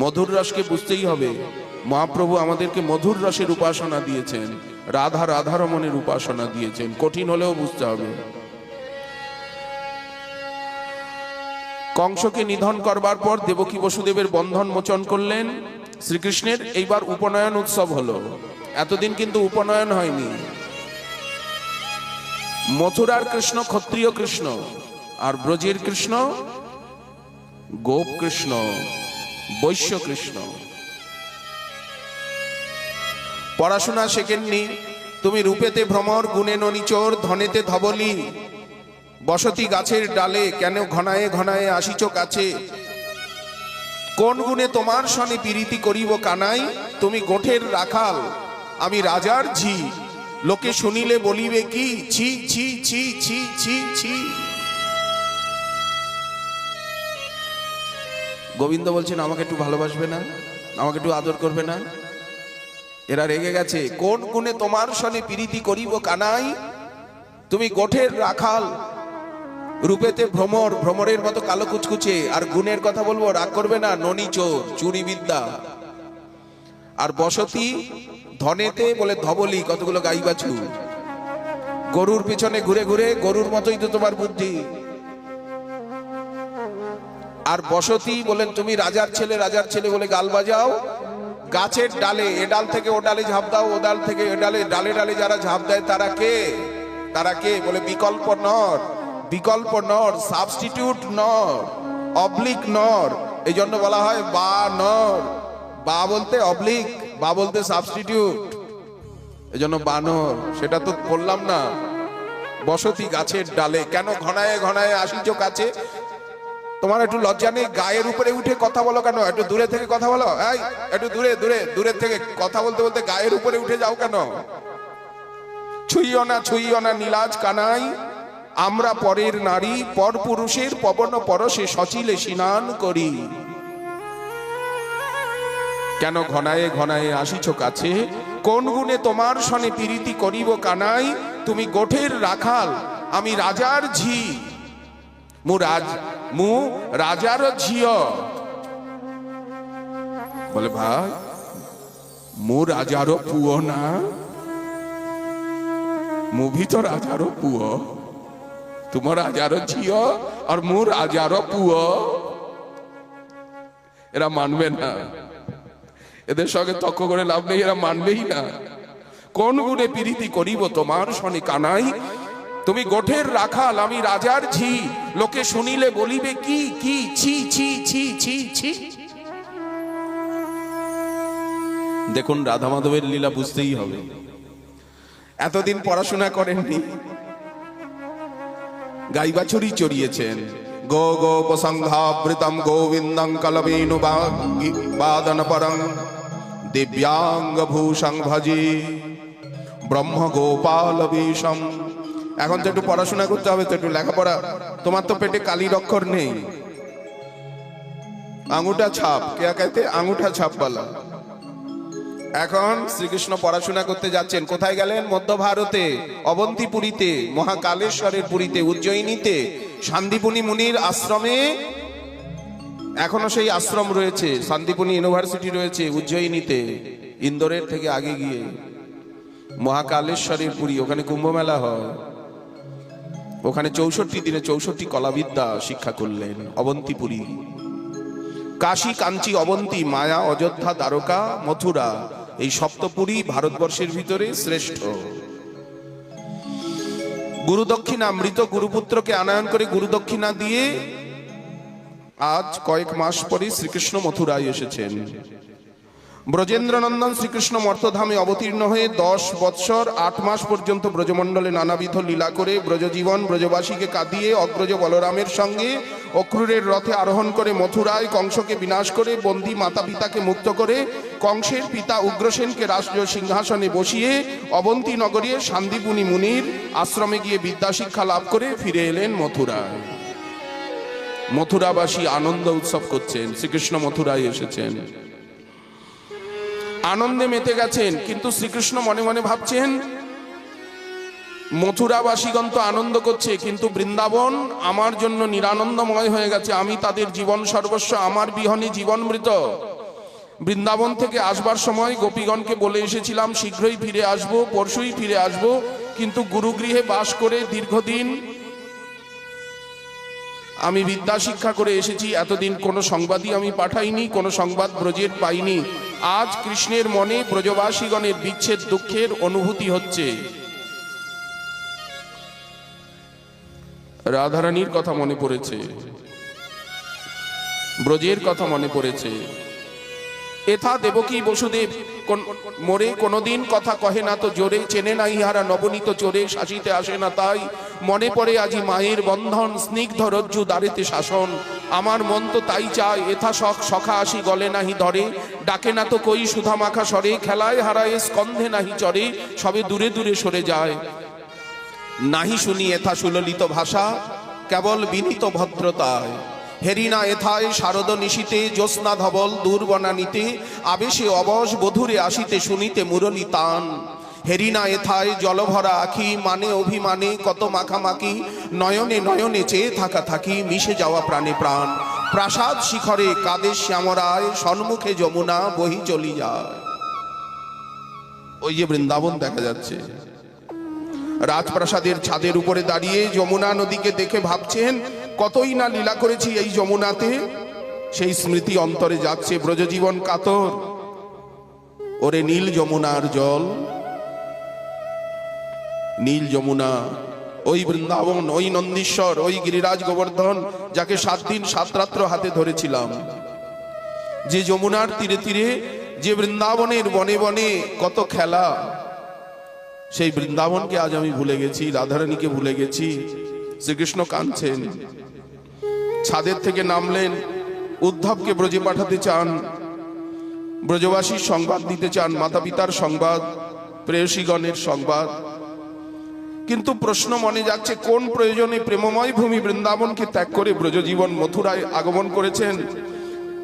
মধুর রসকে বুঝতেই হবে। মহাপ্রভু আমাদেরকে মধুর রসের উপাসনা দিয়েছেন, রাধা রাধারমণের উপাসনা দিয়েছেন, কঠিন হলেও বুঝতে হবে। কংসকে নিধন করবার পর দেবকী বসুদেবের বন্ধন মোচন করলেন শ্রীকৃষ্ণের। এইবার উপনয়ন উৎসব হলো। এতদিন কিন্তু উপনয়ন হয়নি। মথুরার কৃষ্ণ ক্ষত্রিয় কৃষ্ণ, আর ব্রজের কৃষ্ণ গোপ কৃষ্ণ, বৈশ্য কৃষ্ণ। পড়াশোনা শেখেননি, তুমি রূপেতে ভ্রমর, গুণে ননিচোর, ধনেতে ধবলি, বসতি গাছের ডালে, কেন ঘনায়ে ঘনায়ে আসিছ কাছে? কোন গুণে তোমার সনে প্রীতি করিব কানাই? তুমি গোঠের রাখাল, আমি রাজার ঝি, লোকে শুনিলে বলিবে কি? ছি ছি ছি ছি ছি ছি। গোবিন্দ বলছেন, আমাকে একটু ভালোবাসবে না? আমাকে একটু আদর করবে না? এরা রেগে গেছে। কোন গুণে তোমার সনে প্রীতি করিব কানাই? তুমি গোঠের রাখাল, রূপেতে ভ্রমর, ভ্রমরের মতো কালো কুচকুচে, আর গুণের কথা বলবো, রাগ করবে না, ননি চোর, চুরি বিদ্যা। আর বসতি ধনেতে বলে ধবলি, কতগুলো গাই বাছু, গরুর পিছনে ঘুরে ঘুরে, গরুর মতোই তো তোমার বুদ্ধি। আর বসতি বলেন তুমি রাজার ছেলে, রাজার ছেলে বলে গাল বাজাও। গাছের ডালে, এ ডাল থেকে ও ডালে ঝাঁপ দাও, ও ডাল থেকে এ ডালে, ডালে ডালে যারা ঝাঁপ দেয় তারা কে? তারা কে? বলে বিকল্প নর, বিকল্প নর, সাবস্টিটিউট নর, অবলিক নর। এই জন্য বলা হয় বা নর। বা বলতে অবলিক, বা বলতে সাবস্টিটিউট, এই জন্য বানর। সেটা তো বললাম না। বসতি গাছের ডালে, কেন ঘনায়ে ঘনায়ে আসিছ কাছে? তোমার একটু লজ্জা নেই? গায়ের উপরে উঠে কথা বলো কেন? একটু দূরে থেকে কথা বলো। এই একটু দূরে দূরে দূরের থেকে কথা বলতে বলতে গায়ের উপরে উঠে যাও কেন? ছুঁইও না নীলাজ কানাই, আমরা পরের নারী, পর পুরুষের পবন পরশে সচিলে স্নান করি। কেন ঘনায়ে ঘনায়ে আসিছ কাছে? কোন গুণে তোমার সনে প্রীতি করিব কানাই? তুমি গোঠের রাখাল, আমি রাজার ঝি, মু রাজার ঝিও। বলে ভাই, মু রাজার পুয় না, মু ভি তো রাজার পুয়, তোমার রাজার ঝিও আর মু রাজার পুয়। এরা মানবে না, এদের সঙ্গে তর্ক করে লাভ নেই, এরা মানবেই না। কোন গুণে প্রীতি করিব তোমার সনে কানাই? তুমি গোঠের রাখাল, আমি রাজার ঝি, লোকে শুনিলে বলিবে কি? কি ছি ছি ছি ছি ছি। দেখুন, রাধা মাধবের লীলা বুঝতেই হবে। এতদিন পড়াশোনা করেননি, গাই বাছুরি চড়িয়েছেন। গো গো প্রসংঘাবৃতম গোবিন্দং কলবেনু বাদন পরং দিব্যাঙ্গ ভূষং ভজে ব্রহ্ম গোপাল বেশম। এখন তো একটু পড়াশোনা করতে হবে, তো একটু লেখাপড়া। তোমার তো পেটে কালির অক্ষর নেই, আঙুঠা ছাপ, কে कहते আঙুঠা ছাপ বলা। এখন শ্রীকৃষ্ণ পড়াশোনা করতে যাচ্ছেন। কোথায় গেলেন? মধ্য ভারতে, অবন্তিপুরীতে, মহাকালেশ্বরের পুরীতে, উজ্জয়িনীতে, শান্তিপুনি মুনির আশ্রমে। এখনো সেই আশ্রম রয়েছে, শান্তিপুনি ইউনিভার্সিটি রয়েছে উজ্জয়িনীতে, ইন্দোরের থেকে আগে গিয়ে। মহাকালেশ্বরের পুরী, ওখানে কুম্ভ মেলা হয়। ওখানে 64 দিনে 64 কলাবিদ্যা শিক্ষা করলেন। অবন্তিপুরী, কাশী, কাঞ্চি, অবন্তী, মায়া, অযোধ্যা, দ্বারকা, মথুরা, এই সপ্তপুরী ভারতবর্ষের ভিতরে শ্রেষ্ঠ। গুরুদক্ষিণা, মৃত গুরুপুত্রকে আনয়ন করে গুরুদক্ষিণা দিয়ে আজ কয়েক মাস পরে শ্রীকৃষ্ণ মথুরায় এসেছেন। ব্রজেন্দ্রনন্দন শ্রীকৃষ্ণ মর্তধামে অবতীর্ণ হয়ে 10 বৎসর 8 মাস পর্যন্ত ব্রজমণ্ডলে নানাবিধ লীলা করে ব্রজজীবন ব্রজবাসীকে কাঁদিয়ে অগ্রজ বলরামের সঙ্গে অক্রূরের রথে আরোহণ করে মথুরায় কংসকে বিনাশ করে বন্দী মাতা পিতাকে মুক্ত করে কংসের পিতা উগ্রসেনকে রাষ্ট্রীয় সিংহাসনে বসিয়ে অবন্তী নগরী শান্তিপুনি মুনির আশ্রমে গিয়ে বিদ্যাশিক্ষা লাভ করে ফিরে এলেন মথুরায়। মথুরাবাসী আনন্দ উৎসব করছেন, শ্রীকৃষ্ণ মথুরায় এসেছেন, আনন্দে মেতে গেছেন। কিন্তু শ্রীকৃষ্ণ মনে মনে ভাবছেন, মথুরাবাসীগণ তো আনন্দ করছে, কিন্তু বৃন্দাবন আমার জন্য নিরানন্দময় হয়ে গেছে। আমি তাদের জীবন সর্বস্ব, আমার বিহনে জীবন মৃত। বৃন্দাবন থেকে আসবার সময় গোপীগণকে বলে এসেছিলাম শীঘ্রই ফিরে আসব, পরশুই ফিরে আসব, কিন্তু গুরুগৃহে বাস করে দীর্ঘদিন আমি বিদ্যা শিক্ষা করে এসেছি। এতদিন কোনো সংবাদই আমি পাঠাইনি, কোনো সংবাদ ব্রজের পাইনি। আজ কৃষ্ণের মনে ব্রজবাসীগণের বিচ্ছেদ দুঃখের অনুভূতি হচ্ছে। রাধারানীর কথা মনে পড়েছে, ব্রজের কথা মনে পড়েছে। এথা দেবকী বসুদেব মোরে কোনদিন কথা কহে না তো জোরে, চেনে না ইহারা নবনীত চোরে, শাসিতে আসে না তাই মনে পড়ে আজি মায়ের বন্ধন, স্নিগ্ধ রজ্জু দ্বারেতে শাসন। আমার মন তো তাই চায়, এথা সখা আসি গলে নাহি ধরে, ডাকে না তো কই সুধা মাখা স্বরে, খেলায় হারায় স্কন্ধে নাহি চড়ে, সবে দূরে দূরে সরে যায়। নাহি শুনি এথা সুললিত ভাষা, কেবল বিনীত ভদ্রতায়। হেরিনা এথায় শারদ নিশীতে, জ্যোৎস্না ধবল দূর বনানীতে, আবেশে অবশ বধুরে আসিতে শুনিতে মুরলী তান। হেরিনা এথায় জলভরা আখি, মানে অভিমানে কত মাখামাখি, নয়নে নয়নে চেয়ে থাকা থাকি, মিশে যাওয়া প্রাণে প্রাণ। প্রাসাদ শিখরে কাঁদে শ্যামরায়, সন্মুখে যমুনা বহি চলি যায়। ওই যে বৃন্দাবন দেখা যাচ্ছে, রাজপ্রাসাদের ছাদের উপরে দাঁড়িয়ে যমুনা নদীকে দেখে ভাবছেন কতই না লীলা করেছি এই যমুনাতে। সেই স্মৃতি অন্তরে যাচ্ছে, ব্রজজীবন কাতর। ওরে নীল যমুনার জল, নীল যমুনা, ওই বৃন্দাবন, ওই নন্দীশ্বর, ওই গিরিরাজ গোবর্ধন, যাকে 7 দিন 7 রাত্র হাতে ধরেছিলাম। যে যমুনার তীরে তীরে, যে বৃন্দাবনের বনে বনে কত খেলা, সেই বৃন্দাবনকে আজ আমি ভুলে গেছি, রাধারানীকে ভুলে গেছি। শ্রীকৃষ্ণ কাঁদছেন, ছাদের থেকে নামলেন, উদ্ধবকে ব্রজে পাঠাতে চান, ব্রজবাসীর সংবাদ দিতে চান, মাতা পিতার সংবাদ, প্রেয়সীগণের সংবাদ। কিন্তু প্রশ্ন মনে যাচ্ছে, কোন প্রয়োজনে প্রেমময় ভূমি বৃন্দাবনকে ত্যাগ করে ব্রজজীবন মথুরায় আগমন করেছেন?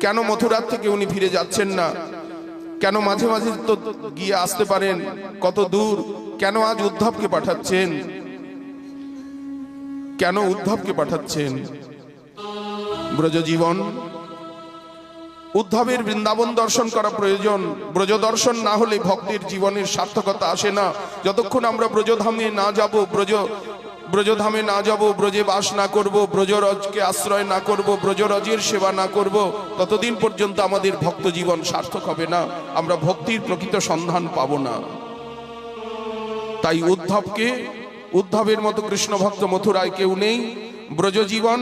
কেন মথুরার থেকে উনি ফিরে যাচ্ছেন না? কেন মাঝে মাঝে তো গিয়ে আসতে পারেন, কত দূর? কেন আজ উদ্ধবকে পাঠাচ্ছেন? কেন উদ্ধবকে পাঠাচ্ছেন? ব্রজজীবন, উদ্ধবের বৃন্দাবন দর্শন করা প্রয়োজন। ব্রজ দর্শন না হলে ভক্তের জীবনের সার্থকতা আসে না। যতক্ষণ আমরা ব্রজধামে না যাব, ব্রজধামে না যাব, ব্রজে বাস না করব, ব্রজরজকে আশ্রয় না করব, ব্রজরজের সেবা না করব, ততদিন পর্যন্ত আমাদের ভক্ত জীবন সার্থক হবে না, আমরা ভক্তির প্রকৃত সন্ধান পাব না। তাই উদ্ধবের মতো কৃষ্ণ ভক্ত মথুরায় কেউ নেই। ব্রজজীবন,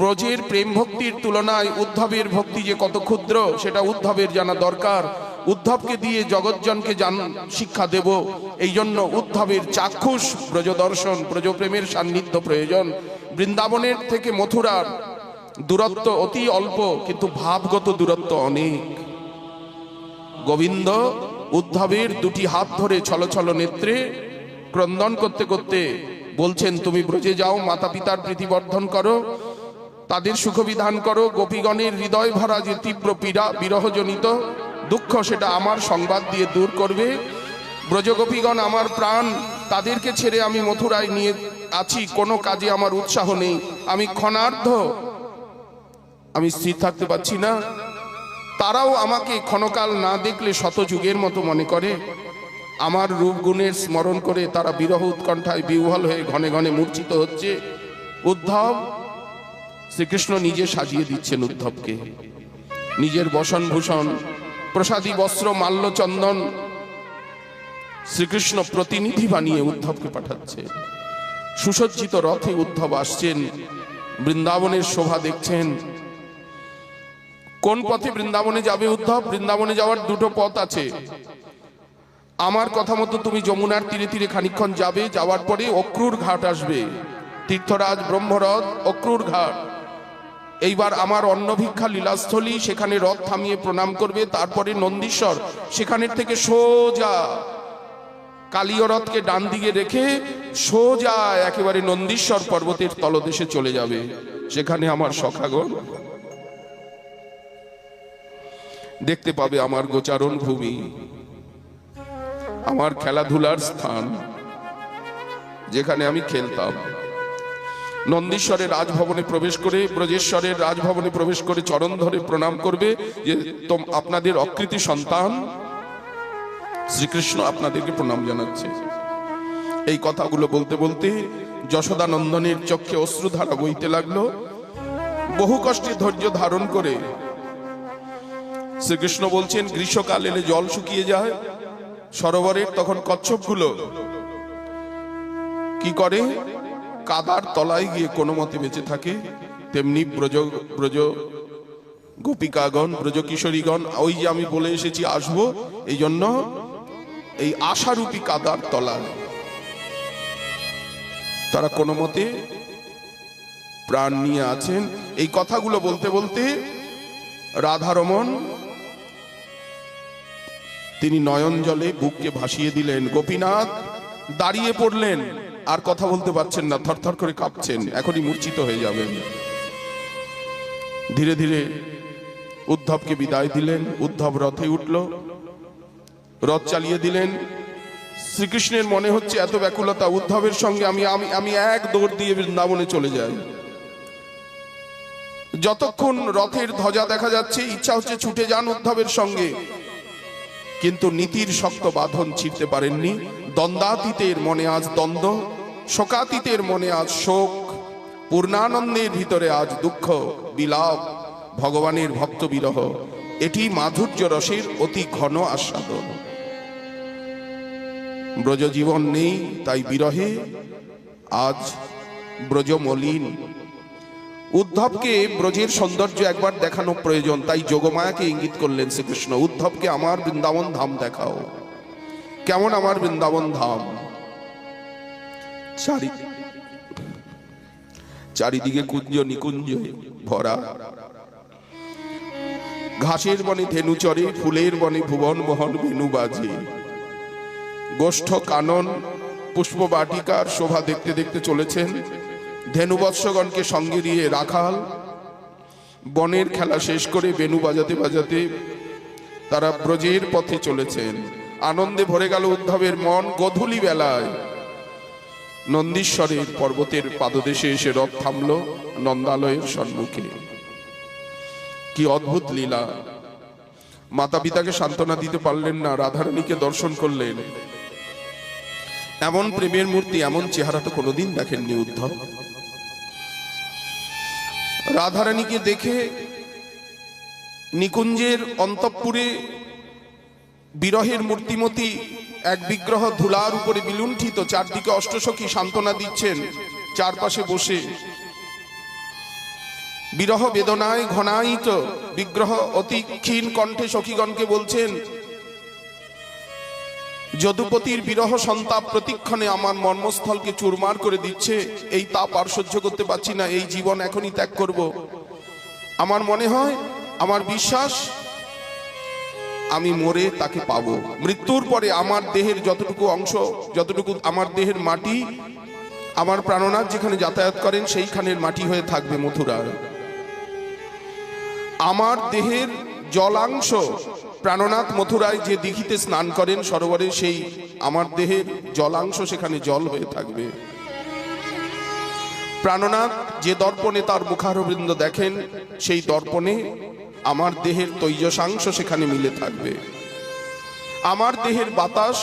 ব্রজের প্রেম ভক্তির তুলনায় উদ্ধবের ভক্তি যে কত ক্ষুদ্র, সেটা উদ্ধবের জানা দরকার। উদ্ধবকে দিয়ে জগৎজনকে শিক্ষা দেব। এই জন্য উদ্ধবের চাক্ষুষ ব্রজ দর্শন, ব্রজপ্রেমের সান্নিধ্য প্রয়োজন। বৃন্দাবনের থেকে মথুরার দূরত্ব অতি অল্প, কিন্তু ভাবগত দূরত্ব অনেক। গোবিন্দ উদ্ধবের 2টি হাত ধরে ছলছল নেত্রে ক্রন্দন করতে করতে বলছেন, তুমি ব্রজে যাও, মাতা পিতার প্রীতিবর্ধন করো, তাদের সুখবিধান করো। গোপীগণের হৃদয় ভরা যে তীব্র পীড়া, বিরহজনিত দুঃখ, সেটা আমার সংবাদ দিয়ে দূর করবে। ব্রজগোপীগণ আমার প্রাণ, তাদেরকে ছেড়ে আমি মথুরায় নিয়ে আছি, কোনো কাজে আমার উৎসাহ নেই, আমি ক্ষণার্ধ আমি স্থির থাকতে পারছি না। তারাও আমাকে ক্ষণকাল না দেখলে শতযুগের মতো মনে করে। আমার রূপ গুণের স্মরণ করে তারা বিরহ উৎকণ্ঠায় বিহ্বল হয়ে ঘনে ঘনে মূর্ছিত হচ্ছে। উদ্ধব, শ্রীকৃষ্ণ নিজে সাজিয়ে দিচ্ছেন উদ্ধবকে, নিজের বসন ভূষণ, প্রসাদী বস্ত্র, মাল্য চন্দন, শ্রীকৃষ্ণ প্রতিনিধি বানিয়ে উদ্ধবকে পাঠাচ্ছে। সুসজ্জিত রথে উদ্ধব আসছেন, বৃন্দাবনের শোভা দেখছেন। কোন পথে বৃন্দাবনে যাবে উদ্ধব? বৃন্দাবনে যাওয়ার 2টো পথ আছে। আমার কথা মতো তুমি যমুনার তীরে তীরে খানিকক্ষণ যাবে, যাওয়ার পরে অক্রুর ঘাট আসবে, তীর্থরাজ ব্রহ্মরথ অক্রুর ঘাট। এইবার আমার অন্নভিক্ষা লীলাস্থলী, সেখানে রথ থামিয়ে প্রণাম করবে। তারপরে নন্দীশ্বর, সেখানের থেকে সোজা কালীয় রথকে ডান দিকে রেখে সোজা একেবারে নন্দীশ্বর পর্বতের তলদেশে চলে যাবে। সেখানে আমার সখাগণ দেখতে পাবে আমার গোচারণ ভূমি, আমার খেলাধুলার স্থান, যেখানে আমি খেলতাম। নন্দীশ্বরের রাজভবনে প্রবেশ করে, ব্রজেশ্বরের রাজভবনে প্রবেশ করে চরণ ধরে প্রণাম করবে যে আপনাদের অকৃতি সন্তান শ্রীকৃষ্ণ আপনাদেরকে প্রণাম জানাচ্ছে। এই কথাগুলো বলতে বলতে যশোদা নন্দনের চক্ষে অশ্রুধারা বইতে লাগলো। বহু কষ্টে ধৈর্য ধারণ করে শ্রীকৃষ্ণ বলছেন, গ্রীষ্মকাল এলে জল শুকিয়ে যায় সরোবরের, তখন কচ্ছপগুলো কি করে? কাদার তলায় গিয়ে কোনো মতে বেঁচে থাকে। তেমনি ব্রজ গোপিকাগণ, ব্রজ কিশোরীগণ, ওই যে আমি বলে এসেছি আসবো, এই জন্য এই আশারূপী কাদার তলায় তারা কোনো মতে প্রাণ নিয়ে আছেন। এই কথাগুলো বলতে বলতে রাধারমণ তিনি নয়ন জলে বুককে ভাসিয়ে দিলেন। গোপীনাথ দাঁড়িয়ে পড়লেন, আর কথা বলতে পারছেন না, থরথর করে কাঁপছেন, এখনই মূর্ছিত হয়ে যাবেন। ধীরে ধীরে উদ্ধবকে বিদায় দিলেন। উদ্ধব রথে উঠল, রথ চালিয়ে দিলেন। শ্রীকৃষ্ণের মনে হচ্ছে এত ব্যাকুলতা, উদ্ধবের সঙ্গে আমি এক দৌড় দিয়ে বৃন্দাবনে চলে যাই। যতক্ষণ রথের ধ্বজা দেখা যাচ্ছে ইচ্ছা হচ্ছে ছুটে যান উদ্ধবের সঙ্গে, কিন্তু নীতির শক্ত বাঁধন ছিঁড়তে পারেননি। দ্বন্দ্বাতীতের মনে আজ দ্বন্দ্ব, শোকাতীতের মনে আজ শোক, পূর্ণানন্দের ভিতরে আজ দুঃখ বিলাপ, ভগবানের ভক্ত বিরহ, এটি মাধুর্য রসের অতি ঘন আস্বাদন। ব্রজ জীবন নেই, তাই বিরহে আজ ব্রজ মলিন। উদ্ধবকে ব্রজের সৌন্দর্য একবার দেখানো প্রয়োজন, তাই যোগমায়াকে ইঙ্গিত করলেন শ্রীকৃষ্ণ, উদ্ধবকে আমার বৃন্দাবন ধাম দেখাও। কেমন আমার বৃন্দাবন ধাম? চারিদিকে কুঞ্জ নিকুঞ্জ ভরা, ঘাসের বনে ধেনু চরে, ফুলের বনে ভুবন মোহন বেনু বাজে। গোষ্ঠ কানন পুষ্প বাটিকার শোভা দেখতে দেখতে চলেছেন। ধেনুবৎসগণকে সঙ্গে নিয়ে রাখাল বনের খেলা শেষ করে বেনু বাজাতে বাজাতে তারা ব্রজের পথে চলেছেন। আনন্দে ভরে গেল উদ্ধবের মন। গোধূলি বেলায় নন্দীশ্বরের পর্বতের পাদদেশে এসে রথ থামল নন্দালয়ের সম্মুখে। কি অদ্ভুত লীলা! মাতা পিতাকে সান্ত্বনা দিতে পারলেন না, রাধারানীকে দর্শন করলেন। এমন প্রেমের মূর্তি, এমন চেহারা তো কোনোদিন দেখেননি উদ্ধব। রাধারানীকে দেখে নিকুঞ্জের অন্তঃপুরে বিরহের মূর্তিমতি এক বিগ্রহ ধুলার উপরে বিলুণ্ঠিত, চারদিকে অষ্টসখী সান্ত্বনা দিচ্ছেন চারপাশে বসে। বিরহ বেদনায় ঘনায়িত বিগ্রহ অতি ক্ষীণ কণ্ঠে সখীগণকে বলছেন, যদুপতির বিরহ সন্তাপ প্রতিক্ষণে আমার মর্মস্থলকে চুরমার করে দিচ্ছে। এই তাপ আর সহ্য করতে পারছি না, এই জীবন এখনই ত্যাগ করব। আমার মনে হয়, আমার বিশ্বাস, আমি মরে তাকে পাবো। মৃত্যুর পরে আমার দেহের যতটুকু অংশ, যতটুকু আমার দেহের মাটি, আমার প্রাণনাথ যেখানে যাতায়াত করেন সেইখানের মাটি হয়ে থাকবে মথুরার। আমার দেহের জলাংশ, প্রাণনাথ মথুরায় যে দিঘিতে স্নান করেন সরোবরে, সেই আমার দেহের জলাংশ সেখানে জল হয়ে থাকবে। প্রাণনাথ যে দর্পণে তার মুখারবৃন্দ দেখেন, সেই দর্পণে আমার দেহের তৈজসাংশ সেখানে মিলে থাকবে। আমার দেহের বাতাস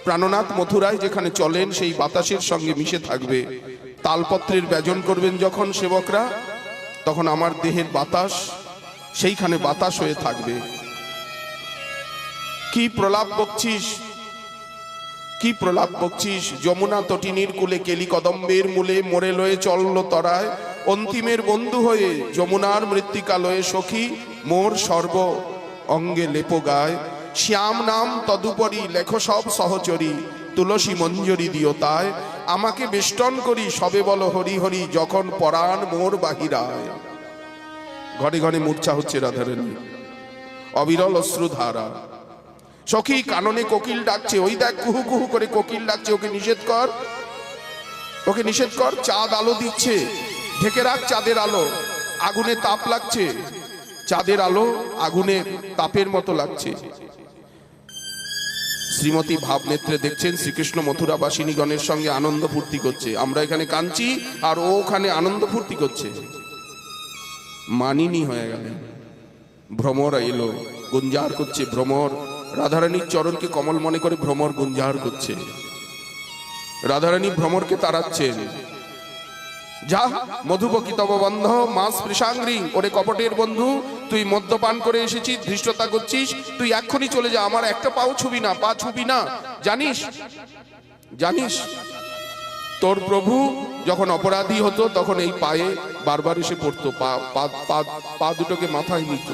প্রাণনাথ মথুরায় যেখানে চলেন সেই বাতাসের সঙ্গে মিশে থাকবে। তালপত্রের ব্যজন করবেন যখন সেবকরা, তখন আমার দেহের বাতাস সেইখানে বাতাস হয়ে থাকবে। কি প্রলাপ বকছিস, কি প্রলাপ বকছিস! যমুনা তটিনীর কুলে কেলি কদম্বের মূলে মোরে লয়ে চলল তরায়, অন্তিমের বন্ধু হয়ে যমুনার মৃত্তিকা লয়ে সখী মোর সর্ব অঙ্গে লেপ গায়। শ্যাম নাম তদুপরি লেখো সব সহচরী, তুলসী মঞ্জরি দিও তাই, আমাকে বেষ্টন করি সবে বলো হরি হরি, যখন পরাণ মোর বাহিরায়। ঘরে ঘরে মূর্ছা হচ্ছে রাধারানী, অবিরল অশ্রুধারা। সখী কাননে কোকিল ডাকছে, ওই দেখ কুহু কুহু করে কোকিল ডাকছে, ওকে নিষেধ কর, ওকে নিষেধ কর। চাঁদ আলো দিচ্ছে, ঢেকে রাখ চাঁদের আলো, আগুনে তাপ লাগছে, চাঁদের আলো আগুনের তাপের মতো লাগছে। শ্রীমতী ভাবনেত্রে দেখছেন শ্রীকৃষ্ণ মথুরাবাসিনীগণের সঙ্গে আনন্দ ফুর্তি করছে, আমরা এখানে কাঁদছি আর ও ওখানে আনন্দ ফুর্তি করছে। মানিনী হয়ে গেল। ভ্রমর এলো, গুঞ্জার করছে। ভ্রমর রাধারানীর চরণকে কমল মনে করে ভ্রমর গুঞ্জার করছে। রাধারানী ভ্রমরকে তাড়াচ্ছেন, যা মধুপকি তব বন্ধ মাস স্পৃশাঙ্গ্রি, ওরে কপটের বন্ধু, তুই মদ্যপান করে এসেছিস, ধৃষ্টতা করছিস, তুই এক্ষুনি চলে যা, আমার একটা পাও ছুবি না, পা ছুবি না। জানিস জানিস তোর প্রভু যখন অপরাধী হতো তখন এই পায়ে বারবার এসে পড়তো, পা দুটোকে মাথায় নিত।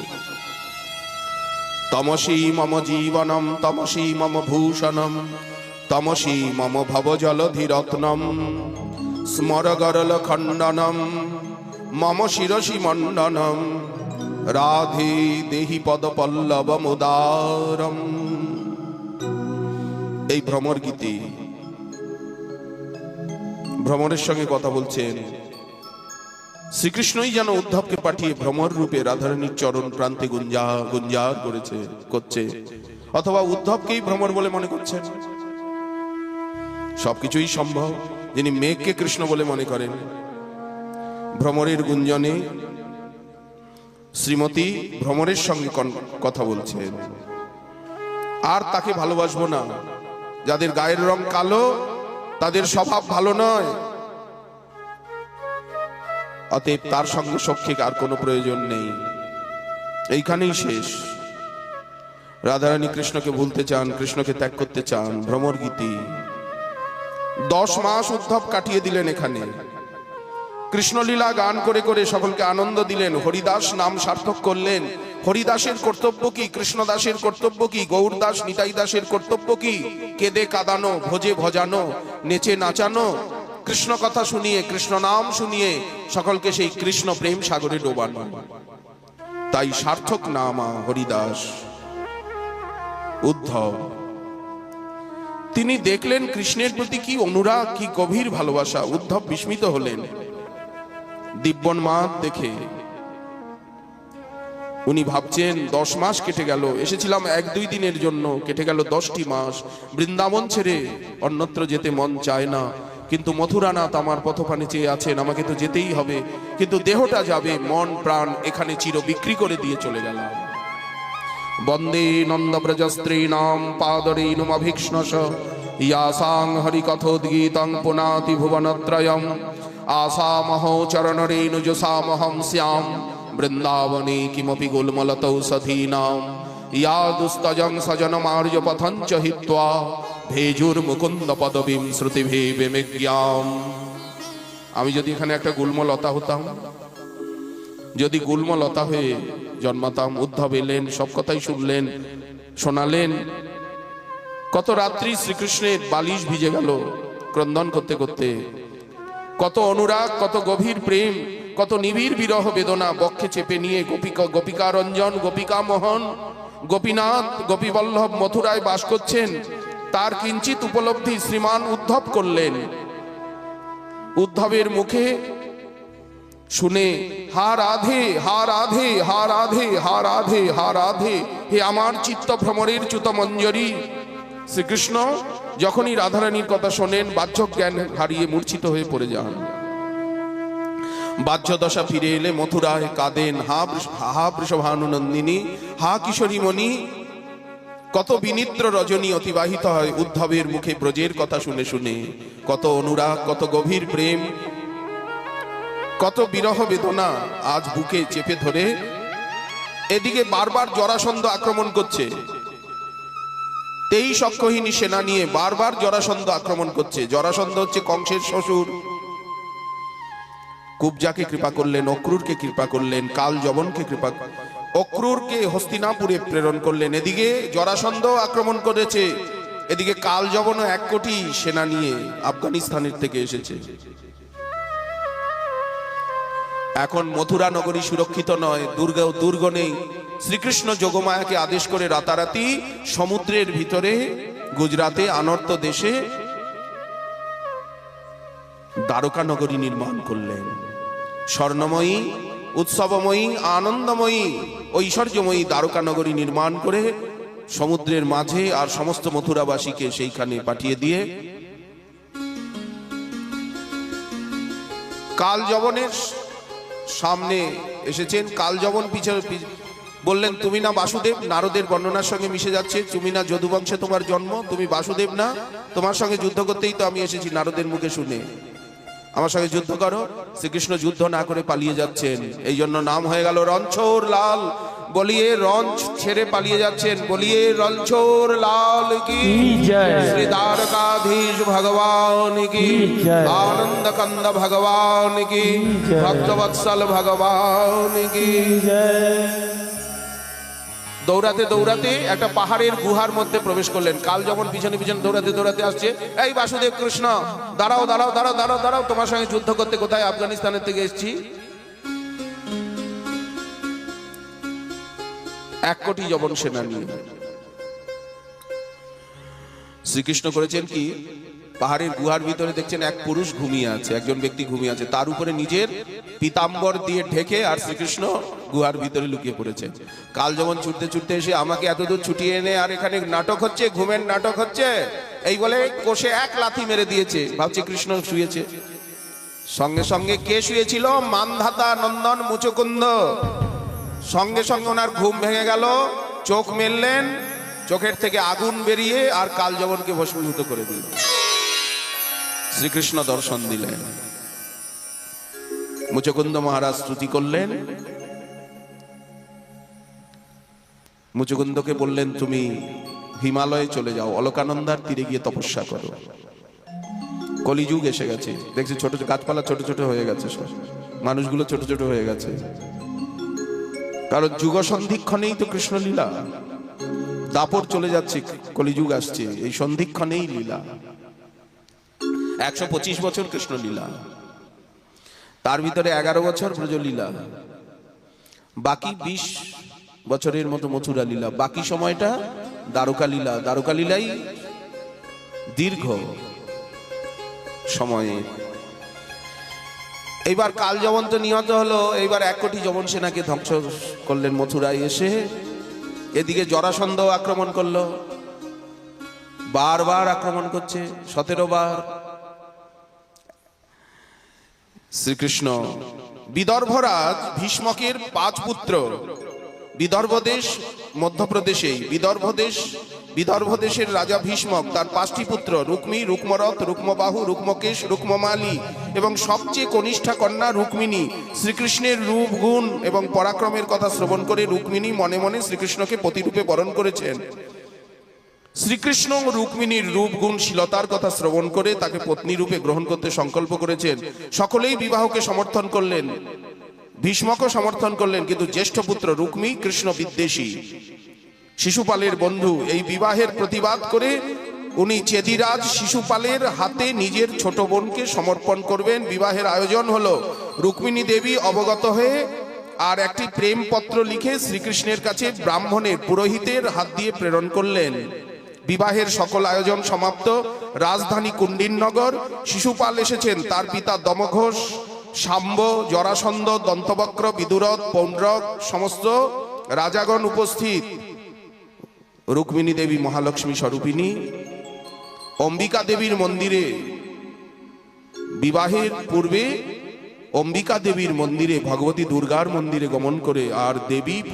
তমসী মম জীবনম তমসী মম ভূষণম তমসী মম ভবজলধি রত্নম স্মর গরল খণ্ডনম মম শিরসি মণ্ডনম রাধে দেহি পদ পল্লবমুদারম। এই ভ্রমর গীতি ভ্রমরের সঙ্গে কথা বলছেন। শ্রীকৃষ্ণই যেন উদ্ধবকে পাঠিয়ে ভ্রমর রূপে রাধারানীর চরণ প্রান্তে গুঞ্জার করছে, অথবা উদ্ধবকেই ভ্রমর বলে মনে করছেন। সবকিছুই সম্ভব। যিনি মেঘকে কৃষ্ণ বলে মনে করেন, ভ্রমরের গুঞ্জনে শ্রীমতী ভ্রমরের সঙ্গে কথা বলছেন। আর তাকে ভালোবাসবো না, যাদের গায়ের রং কালো তাদের স্বভাব ভালো নয়, অতএব তার সঙ্গে সখ্যে আর কোনো প্রয়োজন নেই। এইখানেই শেষ। রাধারানী কৃষ্ণকে ভুলতে চান, কৃষ্ণকে ত্যাগ করতে চান। ভ্রমর গীতি 10 মাস উদ্ধব কাটিয়ে দিলেন এখানে। কৃষ্ণলীলা গান করে করে সকলকে আনন্দ দিলেন, হরিদাস নাম সার্থক করলেন। হরিদাসের কর্তব্য কি, কৃষ্ণদাসের কর্তব্য কি, গৌরদাস নিতাই দাসের কর্তব্য কি? কেঁদে কাঁদানো, ভোজে ভজানো, নেচে নাচানো, কৃষ্ণ কথা শুনিয়ে, কৃষ্ণ নাম শুনিয়ে সকলকে সেই কৃষ্ণ প্রেম সাগরে ডোবানো। তাই সার্থক নাম হরিদাস। উদ্ধব তিনি দেখলেন কৃষ্ণের প্রতি কি অনুরাগ, কি গভীর ভালোবাসা। উদ্ধব বিস্মিত হলেন দিব্যন্মাদ দেখে। উনি ভাবছেন 10 মাস কেটে গেল, এসেছিলাম 1-2 দিনের জন্য, কেটে গেল 10টি মাস। বৃন্দাবন ছেড়ে অন্যত্র যেতে মন চায় না, কিন্তু মথুরানাথ আমার পথপানে চেয়ে আছেন, আমাকে তো যেতেই হবে। কিন্তু দেহটা যাবে, মন প্রাণ এখানে চির বিক্রি করে দিয়ে চলে গেলাম। বন্দে নন্দব্রজস্ত্রীণাম পাদরেণুমভীক্ষ্ণশ ইয়াসাং হরিকথোদ্গীতং পুনাতি ভুবনত্রয়ম আসামহ চরণরেণুজসামহং স্যাম বৃন্দাবনে কিমপি গুল্মলতৌষধীনাম ইয়া দুস্তজং সজনমার্যপথং চ হিত্বা ভেজুর্মুকুন্দ পদবীম শ্রুতিভিবিমিজ্ঞাম। আমি যদি এখানে একটা গুল্মলতা হতাম, যদি গুল্মলতা হয়ে জন্মাতাম। উদ্ধব এলেন, সব কথাই শুনলেন, শোনালেন। কত রাত্রি শ্রীকৃষ্ণের বালিশ ভিজে গেল ক্রন্দন করতে করতে। কত অনুরাগ, কত গভীর প্রেম, কত নিবিড় বিরহ বেদনা বক্ষে চেপে নিয়ে গোপিকা রঞ্জন, গোপিকা মোহন, গোপীনাথ, গোপীবল্লভ মথুরায় বাস করছেন। তার কিঞ্চিত উপলব্ধি শ্রীমান উদ্ধব করলেন। উদ্ধবের মুখে শুনে হা রাধে, হা রাধে, হা রাধে, হা রাধে, হা রাধে, হে আমার চিত্ত ভ্রমরের চ্যুত মঞ্জরি। শ্রীকৃষ্ণ যখনই রাধারানীর কথা শোনেন বাহ্য জ্ঞান হারিয়ে মূর্ছিত হয়ে পড়ে যান। বাহ্য দশা ফিরে এলে মথুরায় কাঁদেন, হা বৃষভানুনন্দিনী, হা কিশোরীমণি। কত বিনিদ্র রজনী অতিবাহিত হয় উদ্ধবের মুখে ব্রজের কথা শুনে শুনে। কত অনুরাগ, কত গভীর প্রেম, কত বিরহ বেদনা আজ বুকে চেপে ধরে। এদিকে বারবার জরাসন্ধ আক্রমণ করছে, 23 অক্ষহীনী সেনা নিয়ে বারবার জরাসন্ধ আক্রমণ করছে। জরাসন্ধ হচ্ছে কংসের শ্বশুর। কুব্জাকে কৃপা করলেন, অক্রূরকে কৃপা করলেন, কাল যবনকে কৃপা, অক্রূরকে হস্তিনাপুরে প্রেরণ করলেন। এদিকে জরাসন্ধ আক্রমণ করেছে, এদিকে কাল যবন 1 কোটি সেনা নিয়ে আফগানিস্তানের থেকে এসেছে। এখন মথুরা নগরী সুরক্ষিত নয়, দুর্গ নেই। শ্রীকৃষ্ণ যোগমায়াকে আদেশ করে রাতারাতি সমুদ্রের ভিতরে গুজরাতে আনর্ত দেশে দ্বারকা নগরী নির্মাণ করলেন। স্বর্ণময়ী, উৎসবময়ী, আনন্দময়ী, ঐশ্বর্যময়ী দ্বারকা নগরী নির্মাণ করে সমুদ্রের মাঝে আর সমস্ত মথুরাবাসীকে সেইখানে পাঠিয়ে দিয়ে কাল যবনের সামনে এসেছেন। কাল যবন পিছনে বললেন, তুমি না বাসুদেব? নারদের বর্ণনার সঙ্গে মিশে যাচ্ছে, তুমি না যদুবংশে তোমার জন্ম, তুমি বাসুদেব না? তোমার সঙ্গে যুদ্ধ করতেই তো আমি এসেছি নারদের মুখে শুনে, আমার সঙ্গে যুদ্ধ করো। শ্রীকৃষ্ণ যুদ্ধ না করে পালিয়ে যাচ্ছেন, এই জন্য নাম হয়ে গেল রণছোর লাল। বলিয়ে রঞ্চ ছেড়ে পালিয়ে যাচ্ছেন, বলিয়ে রণছোর লাল কি জয়, শ্রী দ্বারকাধীশ ভগবান কি আনন্দ কন্দ ভগবান কি ভক্তবৎসল ভগবান কি জয়। দৌড়াতে দৌড়াতে একটা পাহাড়ের গুহার মধ্যে প্রবেশ করলেন। কাল যখন পিছনে পিছনে দৌড়াতে দৌড়াতে আসছে, এই বাসুদেব কৃষ্ণ দাঁড়াও দাঁড়াও দাঁড়াও দাঁড়াও দাঁড়াও, তোমার সঙ্গে যুদ্ধ করতে। কোথায়? আফগানিস্তানের থেকে এসেছি। 1 কোটি যবন সেনা নিয়ে। শ্রীকৃষ্ণ করেছেন কি, পাহাড়ের গুহার ভিতরে দেখছেন এক পুরুষ ঘুমিয়ে আছে, একজন ব্যক্তি ঘুমিয়ে আছে, তার উপরে নিজের পীতাম্বর দিয়ে ঢেকে আর শ্রীকৃষ্ণ গুহার ভিতরে লুকিয়ে পড়েছে। কাল যখন ছুটতে ছুটতে এসে আমাকে এতদূর ছুটিয়ে এনে আর এখানে নাটক হচ্ছে, ঘুমের নাটক হচ্ছে, এই বলে কোষে 1 লাথি মেরে দিয়েছে। ভাবছে কৃষ্ণ শুয়েছে। সঙ্গে সঙ্গে কে শুয়েছিল? মানধাতা নন্দন মুচকুন্দ। সঙ্গে সঙ্গে ওনার ঘুম ভেঙে গেল, চোখ মেললেন, চোখের থেকে আগুন বেরিয়ে আর কাল যবনকে ভস্মীভূত করে দিল। শ্রীকৃষ্ণ দর্শন দিলেন। মুচকুন্দ মহারাজ স্তুতি করলেন। মুচকুন্দকে বললেন, তুমি হিমালয়ে চলে যাও, অলকানন্দার তীরে গিয়ে তপস্যা করো। কলিযুগ এসে গেছে, দেখছি ছোট গাছপালা ছোট ছোট হয়ে গেছে, সব মানুষগুলো ছোট ছোট হয়ে গেছে, কারণ যুগ সন্ধিক্ষণেই তো কৃষ্ণ লীলা। দাপর চলে যাচ্ছে, কলিযুগ আসছে, এই সন্ধিক্ষণেই লীলা। 125 বছর কৃষ্ণ লীলা, তার ভিতরে 11 বছর ব্রজলীলা, বাকি 20 বছরের মতো মথুরা লীলা, বাকি সময়টা দ্বারকা লীলা। দ্বারকা লীলাই দীর্ঘ সময়ে। এইবার কাল যবন তো নিহত হলো, এইবার 1 কোটি যবন সেনাকে ধ্বংস করলেন মথুরায় এসে। এদিকে জরাসন্ধ আক্রমণ করলো, বারবার আক্রমণ করছে, 17 বার। শ্রীকৃষ্ণ বিদর্ভরাজ ভীষ্মকের 5 পুত্র, বিদর্ভ দেশ মধ্যপ্রদেশেই, বিদর্ভ দেশের রাজা ভীষ্মক, তার 5টি পুত্র রুক্মী, রুক্মরথ, রুক্মবাহু, রুক্মকেশ, রুক্মমালী এবং সবচেয়ে কনিষ্ঠা কন্যা রুক্মিণী। শ্রীকৃষ্ণের রূপ গুণ এবং পরাক্রমের কথা শ্রবণ করে রুক্মিণী মনে মনে শ্রীকৃষ্ণকে পতিরূপে বরণ করেছেন। শ্রীকৃষ্ণ রুক্মিণীর রূপ গুণ শীলতার কথা শ্রবণ করে তাকে পত্নী রূপে গ্রহণ করতে সংকল্প করেছেন। সকলেই বিবাহকে সমর্থন করলেন, ভীষ্মকও সমর্থন করলেন, কিন্তু জ্যেষ্ঠ পুত্র রুক্মী কৃষ্ণ বিদ্বেষী, শিশুপালের বন্ধু। এই বিবাহের প্রতিবাদ করে উনি চেদিরাজ শিশুপালের হাতে নিজের ছোট বোনকে সমর্পণ করবেন। বিবাহের আয়োজন হলো। রুক্মিণী দেবী অবগত হয়ে আর একটি প্রেম পত্র লিখে শ্রীকৃষ্ণের কাছে ব্রাহ্মণের পুরোহিতের হাত দিয়ে প্রেরণ করলেন। বিবাহের সকল আয়োজন সমাপ্ত। রাজধানী কুণ্ডিননগর। শিশুপাল এসেছেন, তার পিতা দমঘোষ, শাম্ব, জরাসন্ধ, দন্তবক্র, বিদুরথ, পৌণ্ড্রক সমস্ত রাজাগণ উপস্থিত। রুক্মিণী দেবী মহালক্ষ্মী স্বরূপিণী অম্বিকা দেবীর মন্দিরে, বিবাহের পূর্বে অম্বিকা দেবীর মন্দিরে, ভগবতী দুর্গার মন্দিরে গমন করে আর দেবীর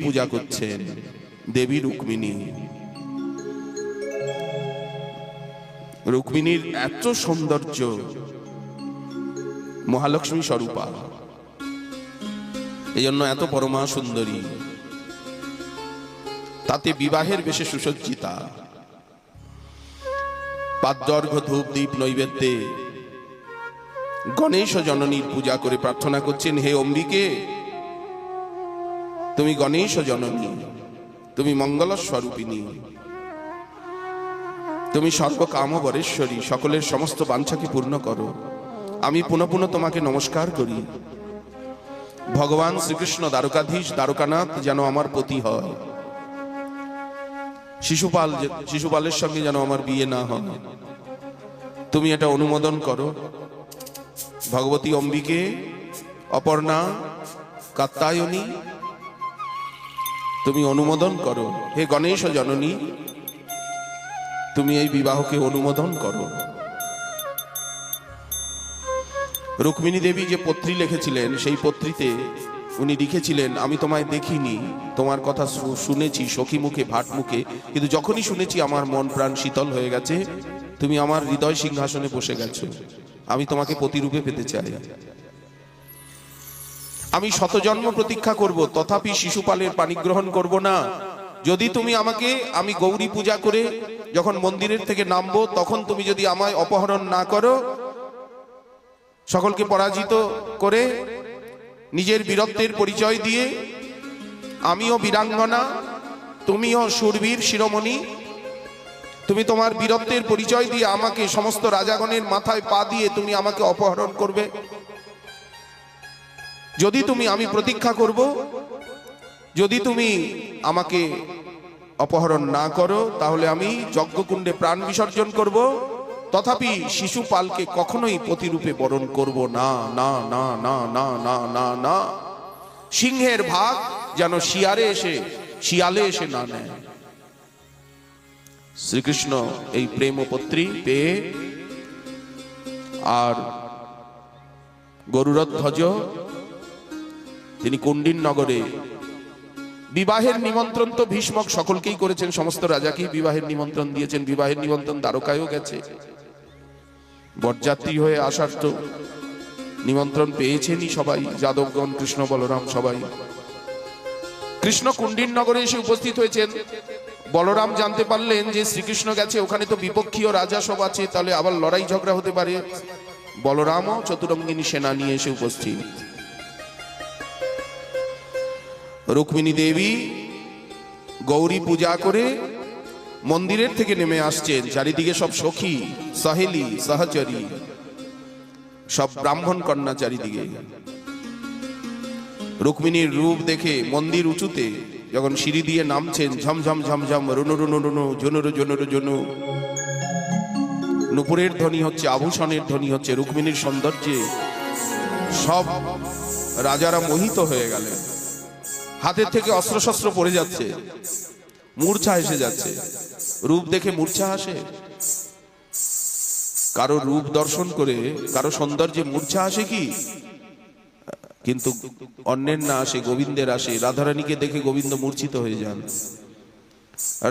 পূজা করছেন। দেবী রুক্মিণী, রুক্মিণীর এত সৌন্দর্য, মহালক্ষ্মী স্বরূপা, এই জন্য এত পরমা সুন্দরী, তাতে বিবাহের বেশে সুসজ্জিতা। পাদ্যর্ঘ্য ধূপ দীপ নৈবেদ্যে গণেশ জননীর পূজা করে প্রার্থনা করছেন, হে অম্বিকে, তুমি গণেশ জননী, তুমি মঙ্গল স্বরূপিণী, তুমি সর্বকামবরেশ্বরী, সকলের সমস্ত বাঞ্ছাকে পূর্ণ করো। আমি পুনঃ পুনঃ তোমাকে নমস্কার করি। ভগবান শ্রীকৃষ্ণ দ্বারকাধীশ, দ্বারকানাথ যেন আমার পতি হয়, শিশুপালের সঙ্গে যেন আমার বিয়ে না হয়, তুমি এটা অনুমোদন করো। ভগবতী অম্বিকে, অপর্ণা, কাত্যায়নী তুমি অনুমোদন করো। হে গণেশ জননী, তুমি এই বিবাহকে অনুমোদন করো। রুক্মিণী দেবী যে পত্রী লিখেছিলেন, সেই পত্রীতে উনি লিখেছিলেন, আমি তোমায় দেখিনি, তোমার কথা শুনেছি সখী মুখে ভাট মুখে, কিন্তু যখনই শুনেছি আমার মন প্রাণ শীতল হয়ে গেছে। তুমি আমার হৃদয় সিংহাসনে বসে গেছো, আমি তোমাকে পতিরূপে পেতে চাই। আমি শতজন্ম প্রতীক্ষা করব, তথাপি শিশুপালের পানি গ্রহণ করব না, যদি তুমি আমাকে, আমি গৌরী পূজা করে যখন মন্দিরের থেকে নামবো, তখন তুমি যদি আমায় অপহরণ না করো, সকলকে পরাজিত করে নিজের বীরত্বের পরিচয় দিয়ে, আমিও বীরাঙ্গনা, তুমিও শূরবীর শিরোমণি, তুমি তোমার বীরত্বের পরিচয় দিয়ে আমাকে সমস্ত রাজাগণের মাথায় পা দিয়ে তুমি আমাকে অপহরণ করবে। যদি তুমি, আমি প্রতীক্ষা করব, যদি তুমি আমাকে অপহরণ না করো, তাহলে আমি যজ্ঞকুণ্ডে প্রাণ বিসর্জন করব, তথাপি শিশুপালকে কখনোই পতিরূপে বরণ করব না। না না না না না না না, সিংহের ভাগ যেন শিয়ালে এসে না নেয়। শ্রীকৃষ্ণ এই প্রেমপত্রী পেয়ে আর গরুড়ধ্বজ তিনি কুণ্ডিন নগরে বিবাহের নিমন্ত্রণ, তো ভীষ্মক সকলকেই করেছেন, সমস্ত রাজাকেই বিবাহের নিমন্ত্রণ দিয়েছেন। বিবাহের নিমন্ত্রণ দ্বারকায়ও গেছে, বরযাত্রী হয়ে আসার তো নিমন্ত্রণ পেয়েছেনই সবাই, যাদবগণ, কৃষ্ণ, বলরাম সবাই। কৃষ্ণ কুণ্ডিন নগরে এসে উপস্থিত হয়েছেন। বলরাম জানতে পারলেন যে শ্রীকৃষ্ণ গেছে, ওখানে তো বিপক্ষীয় রাজা সব আছে, তাহলে আবার লড়াই ঝগড়া হতে পারে। বলরামও চতুরঙ্গিনী সেনা নিয়ে এসে উপস্থিত। রুক্মিণী দেবী গৌরী পূজা করে মন্দিরের থেকে নেমে আসছেন। চারিদিকে সব সখী, সহেলি, সহচরী, সব ব্রাহ্মণ কন্যা চারিদিকে। রুক্মিণীর রূপ দেখে মন্দির উঁচুতে যখন সিঁড়ি দিয়ে নামছেন, ঝমঝম ঝমঝম, রুনু রুনু রুনু, ঝুনুরু ঝুনুরু ঝুনু, নুপুরের ধ্বনি হচ্ছে, আভূষণের ধ্বনি হচ্ছে। রুক্মিণীর সৌন্দর্যে সব রাজারা মোহিত হয়ে গেলেন। হাতের থেকে অস্ত্রশস্ত্র পড়ে যাচ্ছে, মূর্ছা এসে যাচ্ছে। রূপ দেখে মূর্ছা আসে? কারো রূপ দর্শন করে, কারো সৌন্দর্যে মূর্ছা আসে কি? কিন্তু অন্যের না আসে, গোবিন্দের আসে। রাধারানীকে দেখে গোবিন্দ মূর্ছিত হয়ে যান,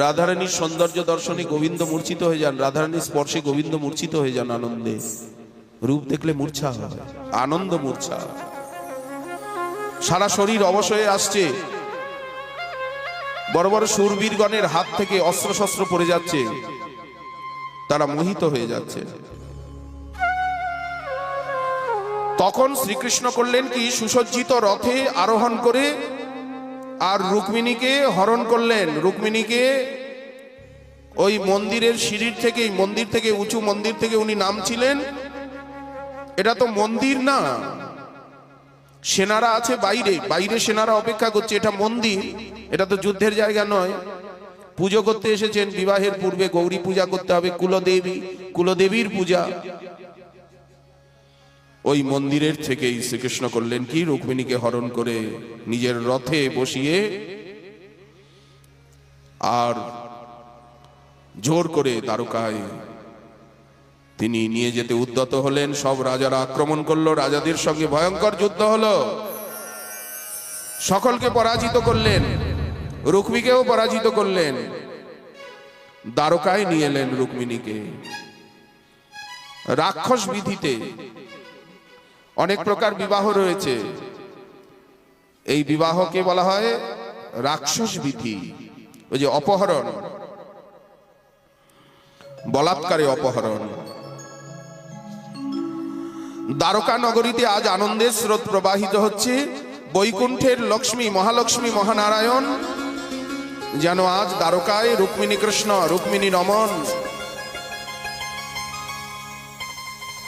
রাধারানীর সৌন্দর্য দর্শনে গোবিন্দ মূর্ছিত হয়ে যান, রাধারানীর স্পর্শে গোবিন্দ মূর্ছিত হয়ে যান আনন্দে। রূপ দেখলে মূর্ছা হয়, আনন্দ মূর্ছা। সারা শরীর অবশয়ে আসছে, বড় বড় শূরবীরগণের হাত থেকে অস্ত্রশস্ত্র পড়ে যাচ্ছে, তারা মোহিত হয়ে যাচ্ছে। তখন শ্রীকৃষ্ণ করলেন কি, সুসজ্জিত রথে আরোহণ করে আর রুক্মিণীকে হরণ করলেন। রুক্মিণীকে ওই মন্দিরের সিঁড়ির থেকে, মন্দির থেকে, উঁচু মন্দির থেকে উনি নামছিলেন। এটা তো মন্দির না, সেনারা আছে বাইরে, বাইরে সেনারা অপেক্ষা করছে। এটা মন্দির, এটা তো যুদ্ধের জায়গা নয়। পুজো করতে এসেছেন, বিবাহের পূর্বে গৌরী পূজা করতে হবে, কুলদেবীর পূজা। ওই মন্দিরের থেকেই শ্রীকৃষ্ণ করলেন কি, রুক্মিণীকে হরণ করে নিজের রথে বসিয়ে আর জোর করে দ্বারকায় তিনি নিয়ে যেতে উদ্যত হলেন। সব রাজারা আক্রমণ করলো, রাজাদের সঙ্গে ভয়ঙ্কর যুদ্ধ হলো, সকলকে পরাজিত করলেন, রুক্মিণীকেও পরাজিত করলেন। দ্বারকায় নিয়ে এলেন রুক্মিণীকে। রাক্ষস বিধিতে অনেক প্রকার বিবাহ রয়েছে, এই বিবাহকে বলা হয় রাক্ষস বিধি। ওই যে অপহরণ, বলাৎকারে অপহরণ। দ্বারকা নগরীতে আজ আনন্দের স্রোত প্রবাহিত হচ্ছে। বৈকুণ্ঠের লক্ষ্মী, মহালক্ষ্মী, মহানারায়ণ যেন আজ দ্বারকায় রুক্মিণী কৃষ্ণ, রুক্মিণী রমন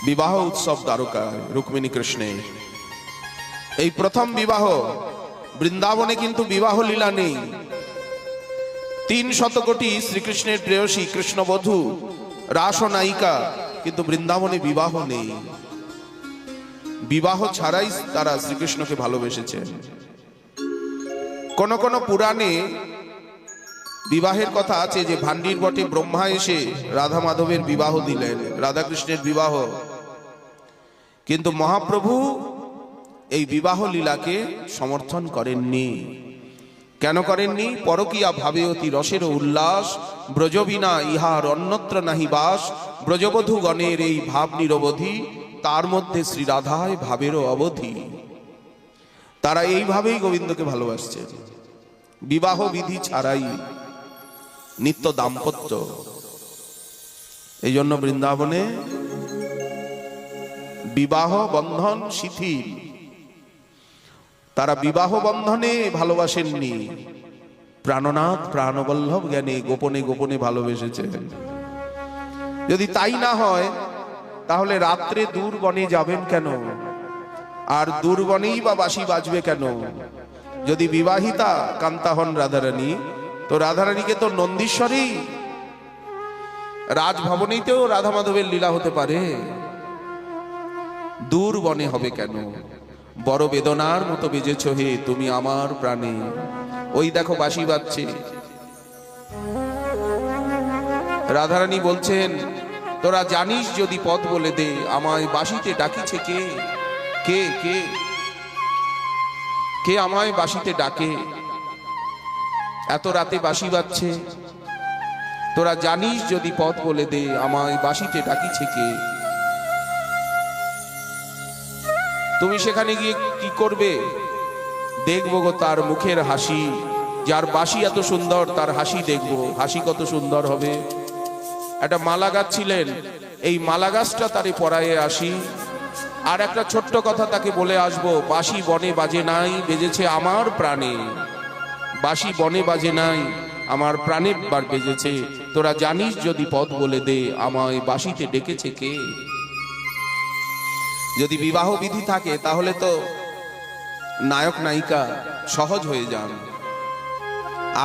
বিবাহ উৎসব দ্বারকায় রুক্মিণী কৃষ্ণের। এই প্রথম বিবাহ। বৃন্দাবনে কিন্তু বিবাহ লীলা নেই। 300 কোটি শ্রীকৃষ্ণের প্রেয়সী, কৃষ্ণবধূ, রাস নায়িকা, কিন্তু বৃন্দাবনে বিবাহ নেই। বিবাহ ছাড়াই তারা শ্রীকৃষ্ণকে ভালোবেসেছেন। কোন কোন পুরাণে বিবাহের কথা আছে যে ভান্ডির বটে ব্রহ্মা এসে রাধা মাধবের বিবাহ দিলেন, রাধাকৃষ্ণের বিবাহ। কিন্তু মহাপ্রভু এই বিবাহ লীলাকে সমর্থন করেননি। কেন করেননি? পরকীয়া ভাবে অতি রসের উল্লাস, ব্রজবিনা ইহার অন্যত্র নাহি বাস। ব্রজবধূ গণের এই ভাব নিরবধি, তার মধ্যে শ্রীরাধায় ভাবেরও অবধি। তারা এইভাবেই গোবিন্দকে ভালোবাসছে, বিবাহ বিধি ছাড়াই, নিত্য দাম্পত্য। এই জন্য বৃন্দাবনে বিবাহ বন্ধন শিথিল। তারা বিবাহ বন্ধনে ভালোবাসেননি, প্রাণনাথ প্রাণবল্লভ জ্ঞানে গোপনে গোপনে ভালোবেসেছেন। যদি তাই না হয় তাহলে রাত্রে দূর বনে যাবেন কেন? আর দূর বনেই বা বাঁশি বাজবে কেন? যদি বিবাহিতা কান্তা হন রাধারানী, তো রাধারানীকে তো নন্দীশ্বরেই রাজভবনেতেও রাধা মাধবের লীলা হতে পারে, দূর বনে হবে কেন? বড় বেদনার মতো বেজেছ হে তুমি আমার প্রাণে। ওই দেখো বাঁশি বাজছে। রাধারানী বলছেন, তোরা জানিস যদি পথ বলে দে, আমায় বাঁশিতে ডাকিছে কে? কে কে কে আমায় বাঁশিতে ডাকে? এত রাতে বাঁশি বাজছে, তোরা জানিস যদি পথ বলে দে, আমায় বাঁশিতে ডাকিছে কে? তুমি সেখানে গিয়ে কি করবে? দেখবো গো তার মুখের হাসি। যার বাঁশি এত সুন্দর, তার হাসি দেখবো। হাসি কত সুন্দর হবে। একটা মালা গাছ ছিলেন, এই মালা গাছটা তারে পরায়ে আসি। আর একটা ছোট্ট কথা তাকে বলে আসবো, বাঁশি বনে বাজে নাই, বেজেছে আমার প্রাণে। বাঁশি বনে বাজে নাই, আমার প্রাণে বার বেজেছে। তোরা জানিস যদি পথ বলে দে, আমায় বাঁশিতে ডেকেছে কে? যদি বিবাহ বিধি থাকে তাহলে তো নায়ক নায়িকা সহজ হয়ে যান,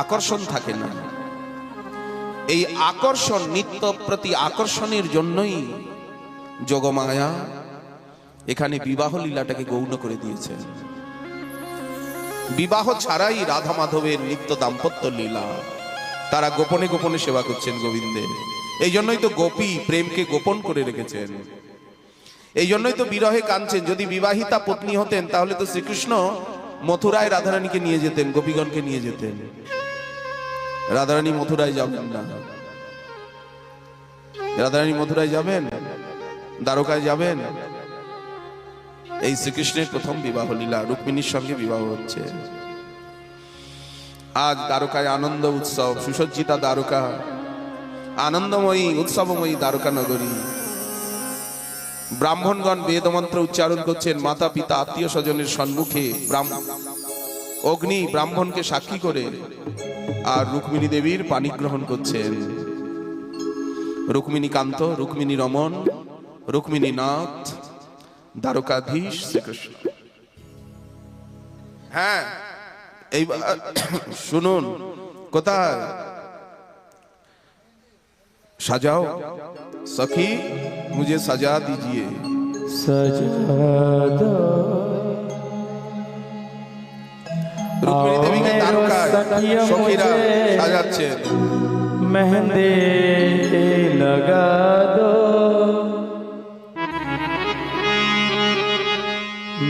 আকর্ষণ থাকে না। এই আকর্ষণ, নিত্য প্রতি আকর্ষণের জন্যই যোগমায়া এখানে বিবাহ লীলাটাকে গৌণ করে দিয়েছে। বিবাহ ছাড়াই রাধা মাধবের নিত্য দাম্পত্য লীলা, তারা গোপনে গোপনে সেবা করছেন গোবিন্দের। এই জন্যই তো গোপী প্রেমকে গোপন করে রেখেছেন। এই জন্যই তো বিরহে কাঁদছেন। যদি বিবাহিতা পত্নী হতেন তাহলে তো শ্রীকৃষ্ণ মথুরায় রাধারানীকে নিয়ে যেতেন, গোপীগণকে নিয়ে যেতেন। রাধারানী মথুরায় যাবেন না। রাধারানী মথুরায় যাবেন, দ্বারকায় যাবেন। এই শ্রীকৃষ্ণের প্রথম বিবাহ লীলা, রুক্মিণীর সঙ্গে বিবাহ হচ্ছে। আজ দ্বারকায় আনন্দ উৎসব, সুসজ্জিতা দ্বারকা, আনন্দময়ী উৎসবময়ী দ্বারকা নগরী। ব্রাহ্মণগণ বেদমন্ত্র উচ্চারণ করছেন মাতা পিতা আত্মীয় স্বজনের সম্মুখে, অগ্নি ব্রাহ্মণকে সাক্ষী করে। আর রুক্মিণী দেবীর পানি গ্রহণ করছেন। রুক্মিণী কান্ত, রুক্মিণী রমন, রুক্মিণী নাথ, দ্বারকাধীশ শ্রীকৃষ্ণ। হ্যাঁ, এইবার শুনুন, কোথায় সাজাও সখী मुझे सजा दीजिए, सजा दो। रुक्मिणी देवी के द्वारकाয় সখীরা সাজাচ্ছেন। मेहंदी लगा दो,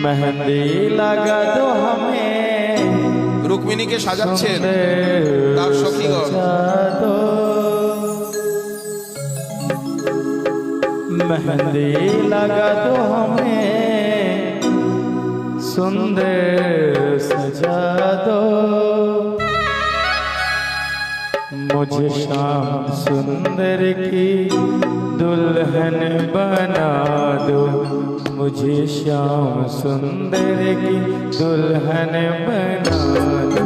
मेहंदी लगा दो हमें। রুক্মিণীকে সাজাচ্ছেন তার সখীগণ। मेहंदी लगा दो हमें, सुंदर सजा दो। मुझे शाम सुंदर की दुल्हन बना दो, मुझे शाम सुंदर की दुल्हन बना दो।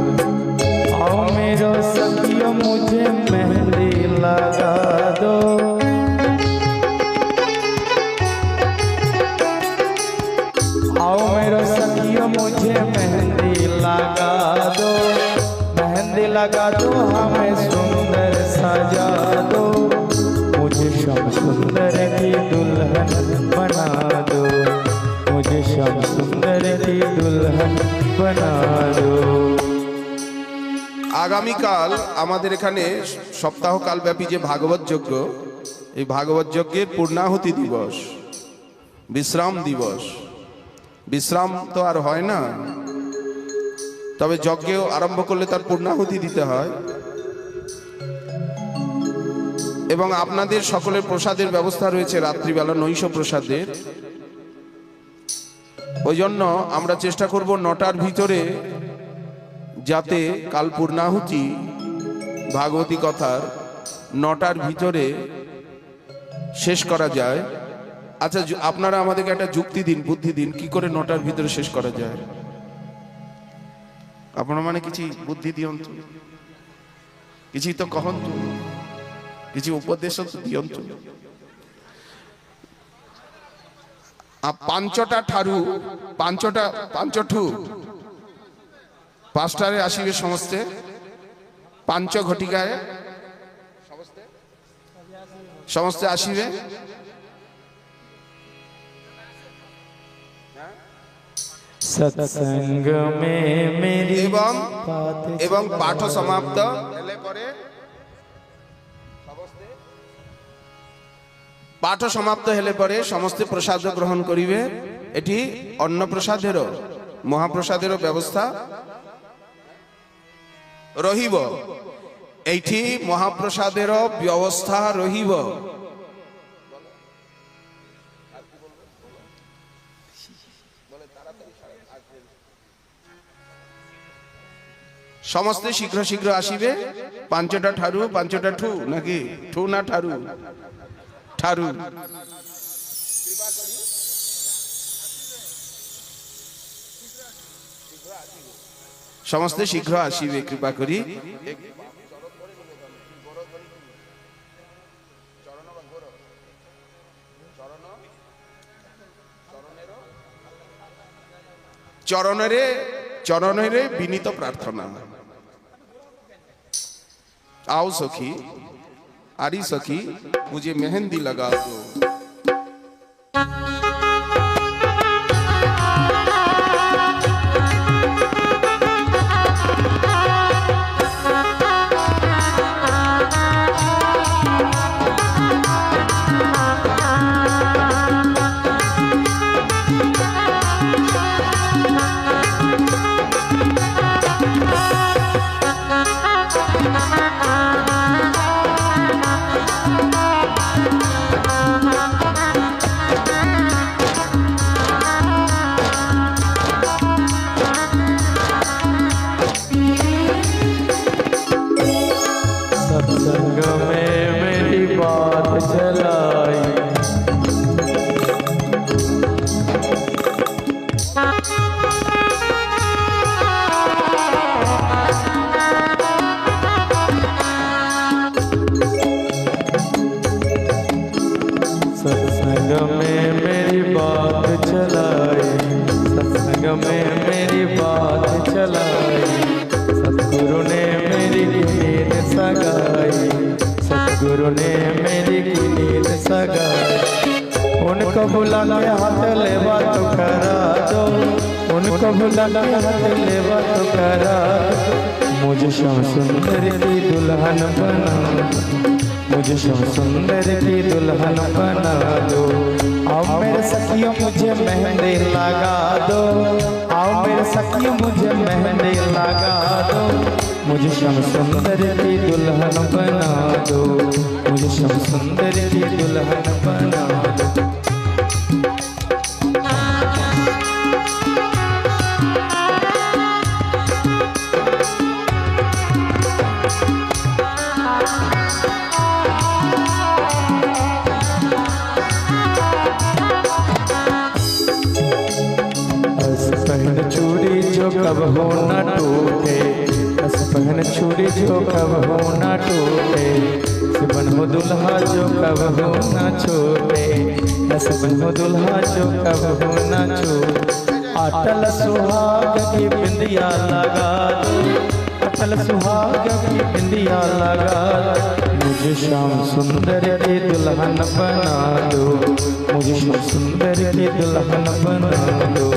आओ मेरो सखियो मुझे मेहंदी लगा दो, आओ मेरा सखियो मुझे मेहंदी लगा दो। मेहंदी लगा दो हमें सुंदर सजा दो, मुझे श्याम सुंदर की दुल्हन बना दो, मुझे श्याम सुंदर की दुल्हन बना दो। আগামীকাল আমাদের এখানে সপ্তাহকাল ব্যাপী যে ভাগবত যজ্ঞ, এই ভাগবত যজ্ঞের পূর্ণাহুতি দিবস, বিশ্রাম দিবস। বিশ্রাম তো আর হয় না, তবে যজ্ঞ আরম্ভ করলে তার পূর্ণাহুতি দিতে হয়। এবং আপনাদের সকলের প্রসাদের ব্যবস্থা রয়েছে রাত্রিবেলা নৈশ প্রসাদের। ওই জন্য আমরা চেষ্টা করব 9টার ভিতরে যাতে কাল পূর্ণাহুতি ভাগবতী কথার 9টার ভিতরে শেষ করা যায়। আচ্ছা, আপনারা আমাদেরকে একটা যুক্তি দিন, বুদ্ধি দিন, কি করে 9টার ভিতরে শেষ করা যায়। আপনারা মানে কিছু বুদ্ধি দিয়ন্তু, কিছু তো কহন্তু, কিছু উপদেশ তো দিয়ন্তু। 5টা ঠারু, 5ঠু 5টারে আসিবে সমস্তে, 5 ঘটিকায় সমস্তে আসিবে। सत्संग में मेरी এবং পাঠ সমাপ্ত হেলে পরে পাঠ সমাপ্ত হেলে পরে সমস্ত প্রসাদ গ্রহণ করিবে। এটি অন্ন প্রসাদেরও মহাপ্রসাদেরও ব্যবস্থা রহিব। এইটি মহাপ্রসাদেরও ব্যবস্থা রহিব। সমস্ত শীঘ্র শীঘ্র আসিবে। 5টা ঠারু, 5টা ঠু, নাকি ঠু না ঠারু? ঠারু। সমস্ত শীঘ্র আসিবে কৃপা করি। চরণেরে বিনীত প্রার্থনা। आओ सखी, आरी सखी, मुझे मेहंदी लगा दो। सत्संग में मेरी बात चलाई, सत्संग में मेरी बात चलाई, सत्संग में मेरी बात चलाई। सतगुरु ने मेरी नींद सगाई, सतगुरु ने मेरी नींद सगाई। उनको बुला के हाथ ले बात करा दो, उनको बुला के हाथ ले बात करा दो। मुझे श्याम सुंदर की दुल्हन बना, मुझे श्याम सुंदर की दुल्हन बना दो। आओ मेरे सखियों मुझे मेहंदी लगा दो, आओ मेरे सखियों मुझे मेहंदी लगा दो। मुझे श्याम सुंदर की दुल्हन बना दो, मुझे श्याम सुंदर की दुल्हन बना दो। पहन चूड़ी जो कब हो न टूटे, बस पहन चूड़ी जो कब हो न टूटे। बन हो दुल्हा जो कब हो न छोटे, बस बन हो दुल्हा जो कब हो न छोटे। अटल सुहाग की बिंदिया लगा दो, अटल सुहाग की बिंदिया लगा दो। मुझे श्याम सुंदर की दुल्हन बना दो, मुझे श्याम सुंदर की दुल्हन बना दो।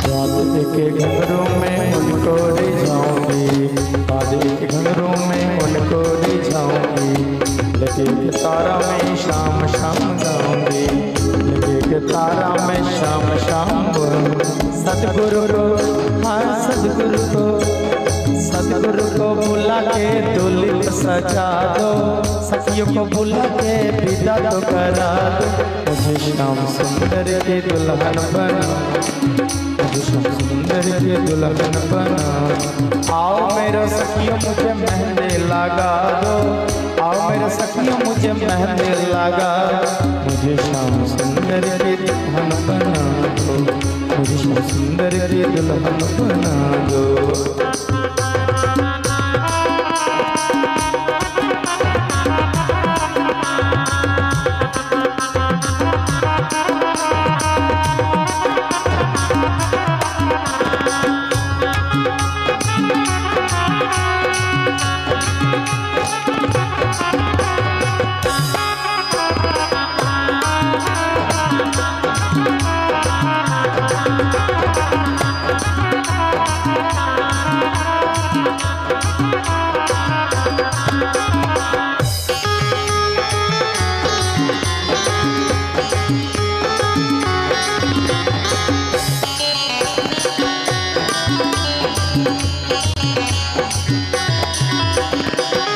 रात के घरों में उनको रिझाऊंगी, रात के घरों में उनको रिझाऊंगी, लगे के तारा में शाम शाम गाऊंगी, लगे के तारा में शाम शाम गाऊंगी। सतगुरु को, हाँ सतगुरु को बुला के दुल्हन सजा दो, सखियों को बुला के विदा तो करा दो, मुझे श्याम सुंदर की दुल्हन बना, मुझे श्याम सुंदर की दुल्हन बना। आओ मेरे सखियों मुझे मेहंदी लगा दो, आओ मेरे सखियों मुझे मेहंदी लगा, मुझे श्याम सुंदर की दुल्हन बना दो, मुझे श्याम सुंदर की दुल्हन बना दो।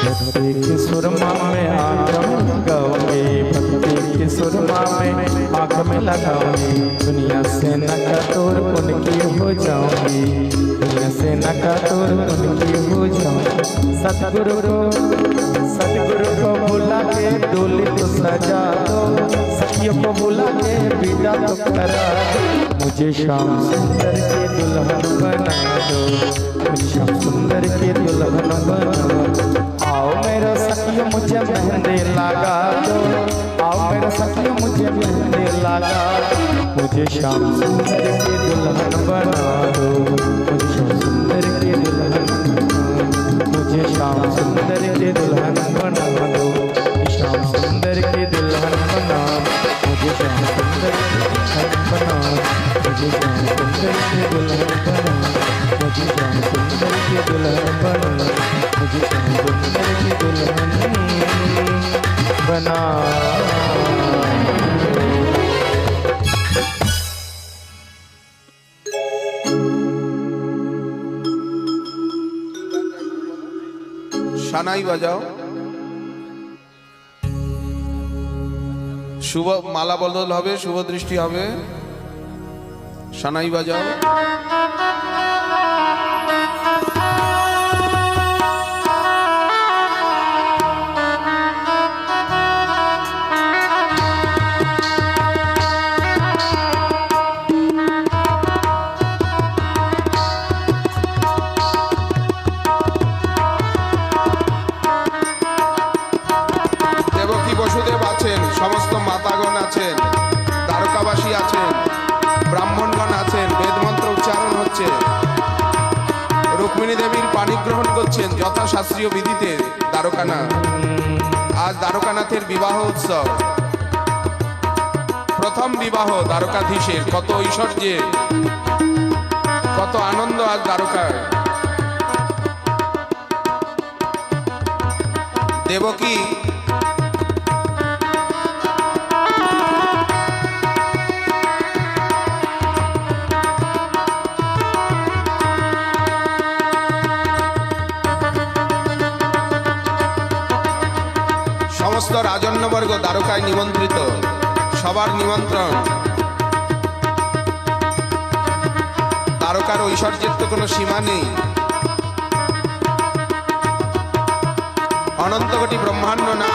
भक्ति की सुरमा में आंख गाऊंगी, भक्ति की सुरमा में आंख में लगाऊंगी, दुनिया से नकातोर उनकी हो जाऊंगी, दुनिया से नकातोर उनकी हो जाऊंगी। सतगुरु को बुला के डोली तो सजा दो, सखियों को बुला के विदा तो करा दो, मुझे श्याम सुंदर की दुल्हन बना दो, मुझे श्याम सुंदर की दुल्हन बना दो। आओ मेरे सखियों मुझे मेहंदी लगा दो, आओ मेरे सखियों मुझे मेहंदी लगा दो, मुझे श्याम सुंदर की दुल्हन बना दो, मुझे श्याम सुंदर की दुल्हन बना दो, मुझे श्याम सुंदर की दुल्हन बना दो, श्याम सुंदर की दुल्हन बना, मुझे श्याम सुंदर की दुल्हन बना, मुझे श्याम सुंदर की दुल्हन बना, मुझे श्याम सुंदर की दुल्हन बना, मुझे श्याम सुंदर की दुल्हन बना। সানাই বাজাও, শুভ মালা বদল হবে, শুভ দৃষ্টি হবে, সানাই বাজাও। বসুদেব আছেন, সমস্ত মাতাগণ আছেন, দ্বারকাবাসী আছেন, ব্রাহ্মণগণ আছেন, বেদমন্ত্র উচ্চারণ হচ্ছে, রুক্মিণী দেবীর পানি গ্রহণ করছেন যথাশাস্ত্রীয় বিধিতে দ্বারকানাথ। আজ দ্বারকানাথের বিবাহ উৎসব, প্রথম বিবাহ দ্বারকাধীশের, কত ঐশ্বর্যে কত আনন্দ আজ দ্বারকায়। দেবকী সমস্ত রাজন্যবর্গ দ্বারকায় নিমন্ত্রিত, সবার নিমন্ত্রণ। দ্বারকার ঐশ্বর্যের তো কোনো সীমা নেই, অনন্ত কোটি ব্রহ্মাণ্ড না।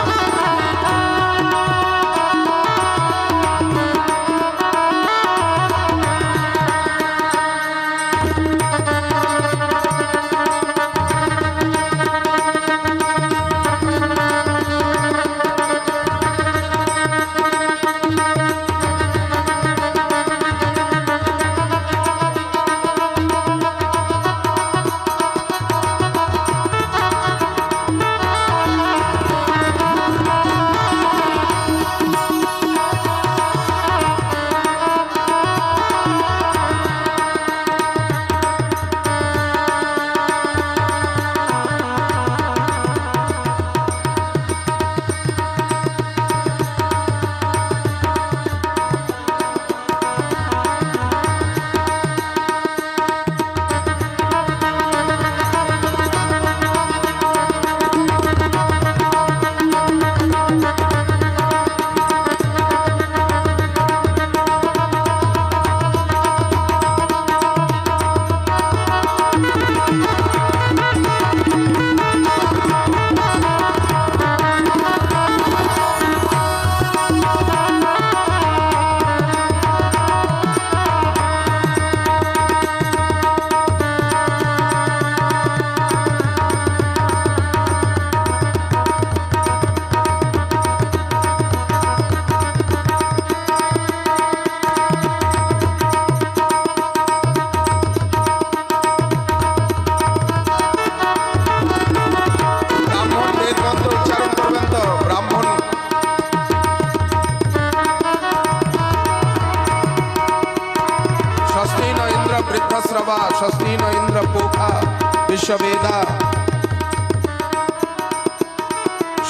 বেদা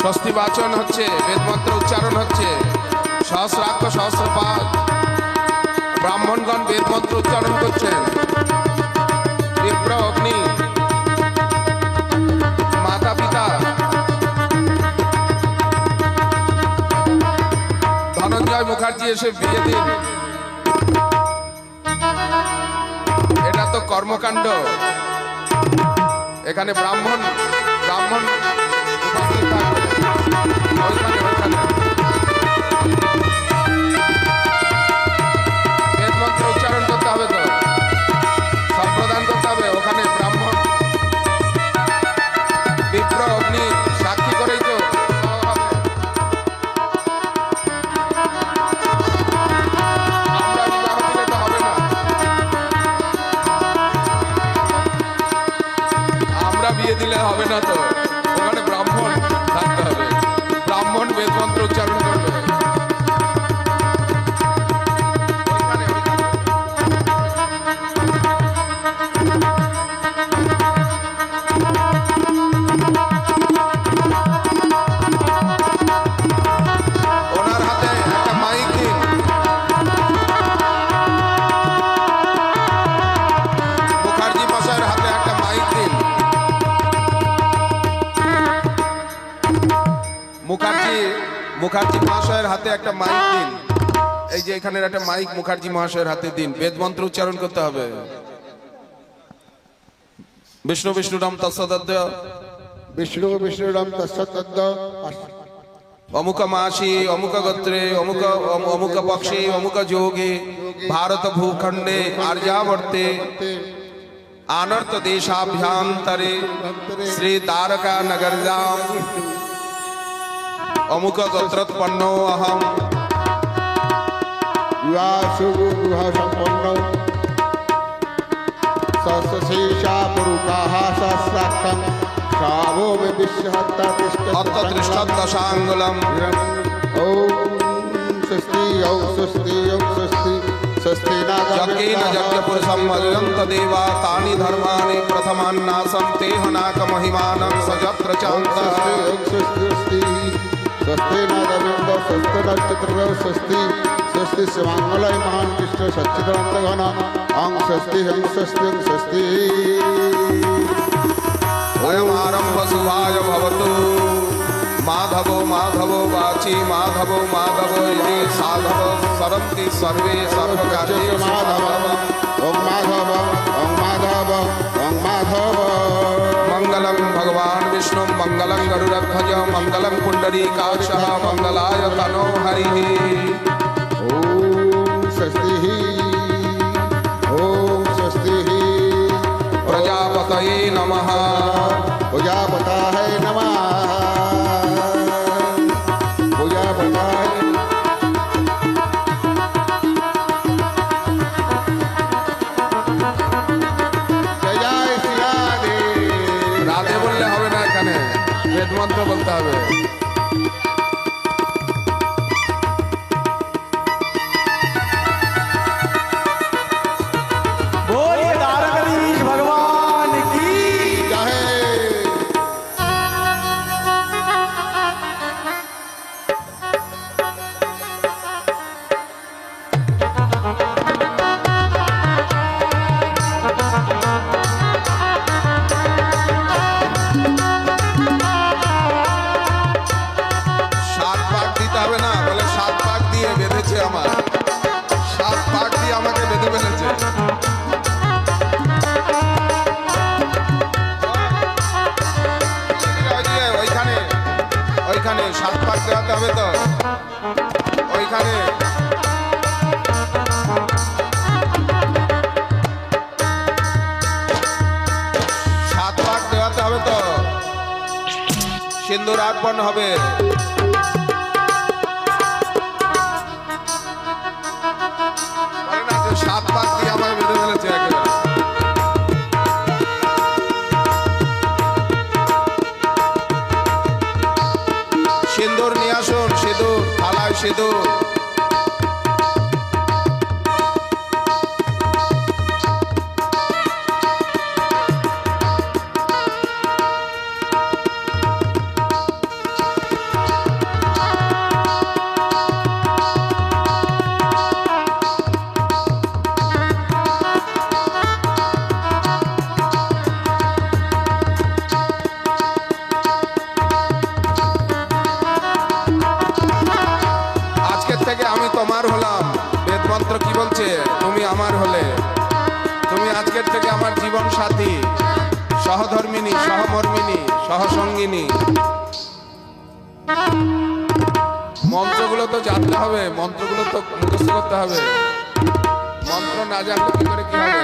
স্বস্তি বাচন হচ্ছে, বেদ মন্ত্র উচ্চারণ হচ্ছে, সহস্রাক্ষ সহস্রপাদ ব্রাহ্মণগণ বেদ মন্ত্র উচ্চারণ করছেন। বিপ্র অগ্নি মাতা পিতা ধনঞ্জয় মুখার্জি এসে বিয়ে দিন, এটা তো কর্মকাণ্ড। এখানে ব্রাহ্মণ উপস্থিত থাকবে। ওইখানে বেদ মন্ত্র উচ্চারণ করতে হবে, তো সব প্রদান করতে হবে। ওখানে ব্রাহ্মণ বিপ্র অগ্নি সাক্ষী করেই তো আমরা বিবাহ দিলে তো হবে না, আমরা বিয়ে দিলে হবে না, তো ওখানে ব্রাহ্মণ থাকতে হবে, ব্রাহ্মণ বেদ মন্ত্র উচ্চারণ করবে। ওনার হাতে একটা মাইক দিন, মুখার্জি মশাইয়ের হাতে একটা মাইক দিন। মুখার্জি মহাশয়ের হাতে একটা মাইক দিন। এই যে এখানের একটা মাইক মুখার্জি মহাশয়ের হাতে দিন, বেদ মন্ত্র উচ্চারণ করতে হবে। বিষ্ণু বিষ্ণুরাম তৎসদ্য विष्णु विष्णुरम तत्सतद्द অমুক মাসি অমুক গোত্রে অমুক পক্ষে অমুক যোগে ভারত ভূখণ্ডে আর্যাবর্তে আনর্ত দেশাভ্যন্তরে শ্রী দ্বারকা নগর্যাম অমুক গোত্रोत्पन्नो अहम विवाह संपन्न सहस्रशीर्षा पुरुषाः सहस्राक्षं श्रावो में विश्वहत्ता अत्तत्रिष्ठदशाङ्गुलम् ओम स्वस्ति स्वस्ति स्वस्ति यज्ञेन यज्ञपुरुषं मजन्त देवा तानि धर्माणि प्रथमान्नासं तेह नाकमहिमानं सजत्र चान्तः स्वस्ति नागविंद स्वस्ति नक्षत्र स्वस्ति स्वस्ति शिवांगलय महान कृष्ण सच्चिदानंद घन अंग स्वस्ति हं स्वस्ति अयमारम्भ शुभाय भवतु माधवो माधवो वाची माधवो माधवो ये साधव सरन्ति सर्वे सर्वकार्येषु माधव ओम माधव ओम माधव ओम माधव मंगलम भगवान विष्णु मंगलम गरुड़ध्वज मंगलम पुंडरीकाक्षः मंगलाय तनो हरिः ओम स्वस्ति प्रजापतये नमः प्रजापताय नमः प्रजापताय जय श्री राधे রাধে বললে হবে না, এখানে বেদ মন্ত্র বলতে হবে। बोलिए द्वारकाधीश भगवान की जय সাত পাক দিতে হবে না, বলে সাত পাক দিয়ে বেঁধেছে আমার, সাত পাক দিয়ে আমাকে বেঁধে ফেলেছে। ওইখানে ওইখানে সাত পাক দেওয়াতে হবে, তো ওইখানে সাত পাক দেওয়াতে হবে, তো সিন্দুর আর্পণ হবে। বলে না যে সাত পাক দিয়ে আমাকে বেঁধে ফেলেছে একেবারে। সিন্দুর নিয়ে আসুন, সিঁদুর থালায় সিঁদুর। থেকে আমার জীবন সাথী, সহধর্মিনী, সহমর্মিনী, সহসঙ্গিনী। মন্ত্রগুলো তো জানতে হবে, মন্ত্রগুলো তো মুখস্থ করতে হবে। মন্ত্র না জানলে কি করে কি হবে?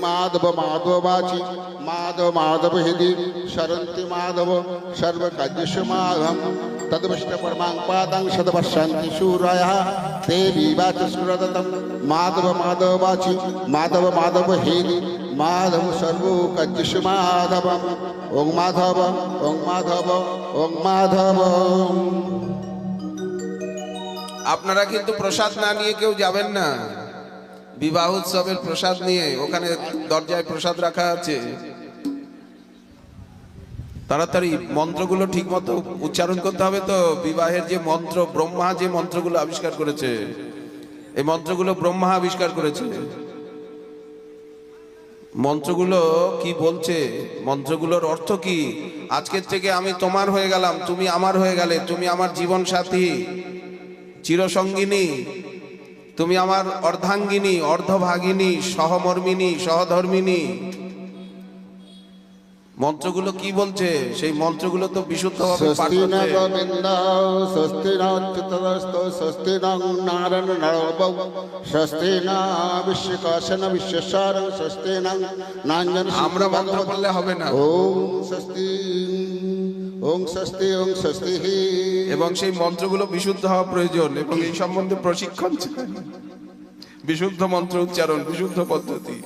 माधव माधवाची माधव माधव हृदि शरन्ति माधव सर्वकार्येषु माधवं तद्विष्ट परमां पादां सदपश्यन्ति शूरायः ते विवाच स्मृतं माधव माधवाची माधव माधव हृदि माधव सर्वकार्येषु माधवम् ओं माधव ओं माधव ओं माधव। আপনারা কিন্তু প্রসাদ না নিয়ে কেউ যাবেন না। বিবাহ উৎসবের প্রসাদ নিয়ে ওখানে দরজায় প্রসাদ রাখা আছে। তাড়াতাড়ি মন্ত্রগুলো ঠিক মতো উচ্চারণ করতে হবে। তো বিবাহের যে মন্ত্র, ব্রহ্মা যে মন্ত্রগুলো আবিষ্কার করেছে, এই মন্ত্রগুলো ব্রহ্মা আবিষ্কার করেছে। মন্ত্রগুলো কি বলছে, মন্ত্রগুলোর অর্থ কি? আজকের থেকে আমি তোমার হয়ে গেলাম, তুমি আমার হয়ে গেলে, তুমি আমার জীবন সাথী, চিরসঙ্গিনী, তুমি আমার অর্ধাঙ্গিনী, অর্ধভাগিনী, সহমর্মিনী, সহধর্মিনী। মন্ত্রগুলো কি বলছে? সেই মন্ত্রগুলো তো বিশুদ্ধভাবে পাঠ स्वस्ति न করতে। गोविन्द स्वस्ति न चित्तदस्तो स्वस्ति न नारायण नरबौ स्वस्ति न विश्वकाशन विश्वेश्वर स्वस्ति न नांजन আমরা মন্ত্র পড়লে হবে না। ओम स्वस्ति ओम स्वस्ति ओम स्वस्ति। এবং সেই মন্ত্রগুলো বিশুদ্ধ হওয়া প্রয়োজন এবং এই সম্বন্ধে প্রশিক্ষণ চাই। বিশুদ্ধ মন্ত্র উচ্চারণ, বিশুদ্ধ পদ্ধতি।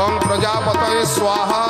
ওং প্রজাপতয়ে স্বাহা।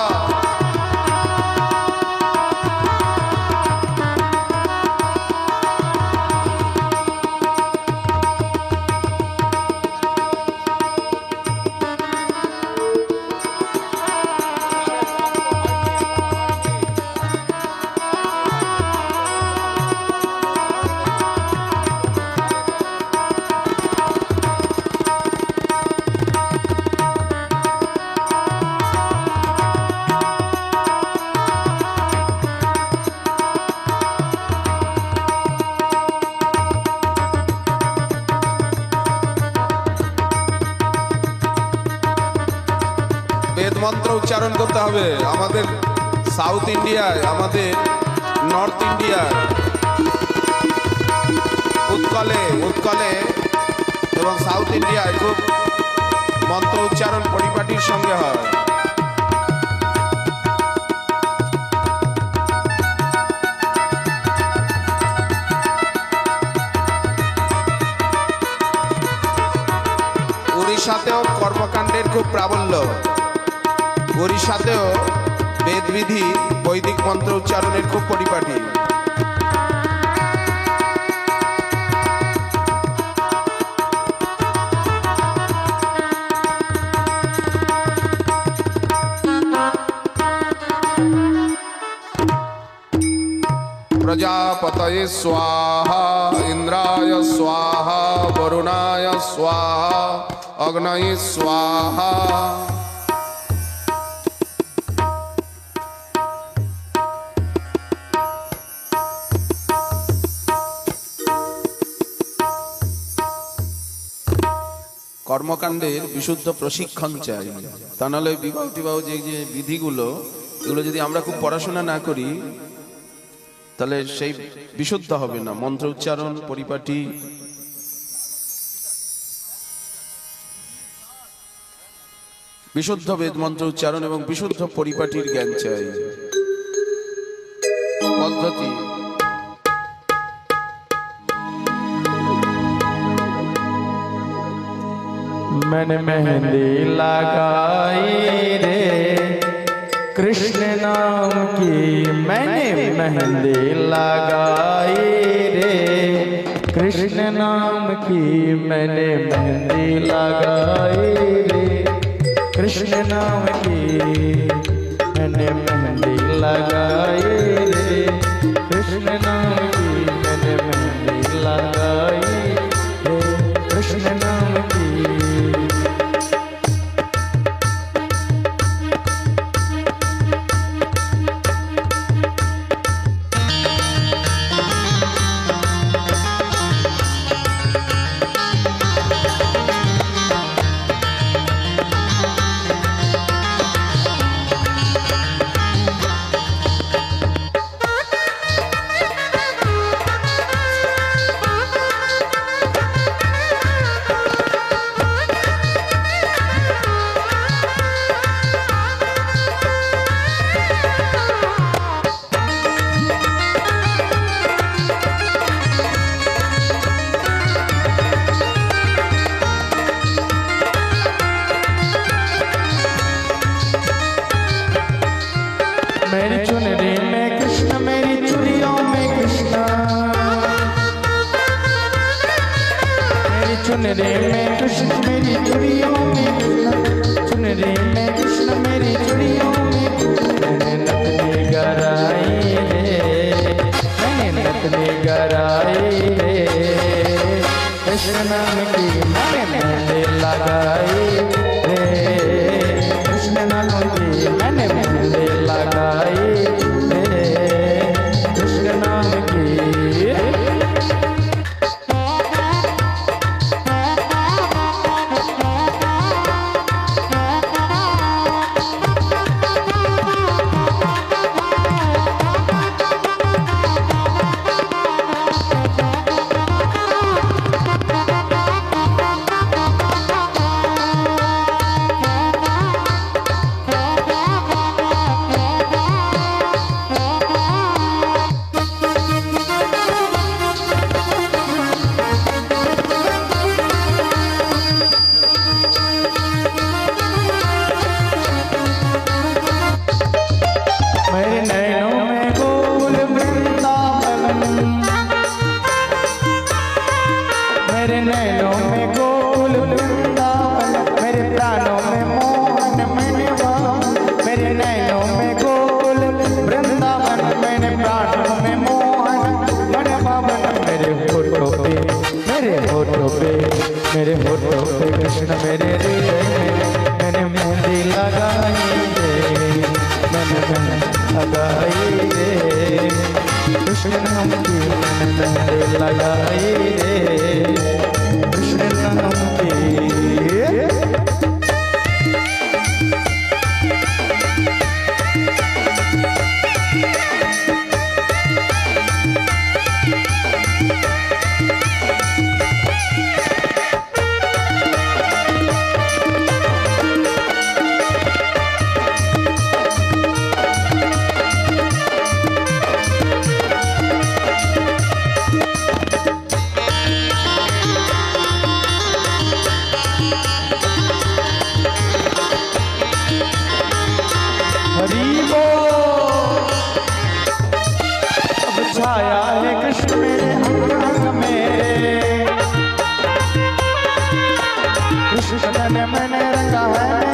বেদ মন্ত্র উচ্চারণ করতে হবে। আমাদের সাউথ ইন্ডিয়ায়, আমাদের নর্থ ইন্ডিয়ায়, উৎকলে এবং সাউথ ইন্ডিয়ায় খুব মন্ত্র উচ্চারণ পরিপাটির সঙ্গে হয়। উড়িষ্যাতেও কর্মকাণ্ডের খুব প্রাবল্য। উড়িষ্যাতেও বেদবিধি, বৈদিক মন্ত্র উচ্চারণের খুব পরিপাটি। प्रजापतये स्वाहा इंद्राय स्वाहा वरुणाय स्वाहा अग्नये स्वाहा। কর্মকাণ্ডের বিশুদ্ধ প্রশিক্ষণ চাই, তা নাহলে বিবাহ টিবাহ যে যে বিধিগুলো এগুলো যদি আমরা খুব পড়াশোনা না করি তাহলে সেই বিশুদ্ধ হবে না। মন্ত্র উচ্চারণ, পরিপাটি, বিশুদ্ধ বেদ মন্ত্র উচ্চারণ এবং বিশুদ্ধ পরিপাটির জ্ঞান চাই। পদ্ধতি मैंने मेहंदी लगाई रे कृष्ण नाम की, मैंने मेहंदी लगाई रे कृष्ण नाम की, मैंने मेहंदी लगाई रे कृष्ण नाम की, मैंने मेहंदी लगाई रे कृष्ण नाम की, मैंने मेहंदी लगाई रे कृष्ण नाम की। मेरी चुनरी में कृष्ण, मेरी चुड़ियों में कृष्ण, मेरी चुनरी में कृष्ण, मेरी चुड़ियों में कृष्ण, चुनरी में कृष्ण, मेरी चुड़ियों में कृष्ण। मैंने नथनी गराई रे, मैंने नथनी गराई रे कृष्ण नाम की, मैंने मेहंदी लगाई रे कृष्ण नाम की, मैंने मेहंदी लगाई रे कृष्ण नाम की। मेरे नैनों में गोल वृंदावन, मेरे नैनों में गोल वृंदावन, मेरे प्राणों में मोहन मनभावन, मेरे नैनों में गोल वृंदावन, मेरे प्राणों में मोहन मनभावन। मेरे होठों पे, मेरे होठों पे, मेरे होठों पे कृष्ण, मेरे हृदय में मैंने मेहंदी लगाई रे, मैंने मेहंदी लगाई रे कृष्ण नाम की, मैंने मेहंदी लगाई रे कृष्ण नाम की। अब छाया है कृष्ण मेरे अंग में, कृष्ण ने मैंने रंगा है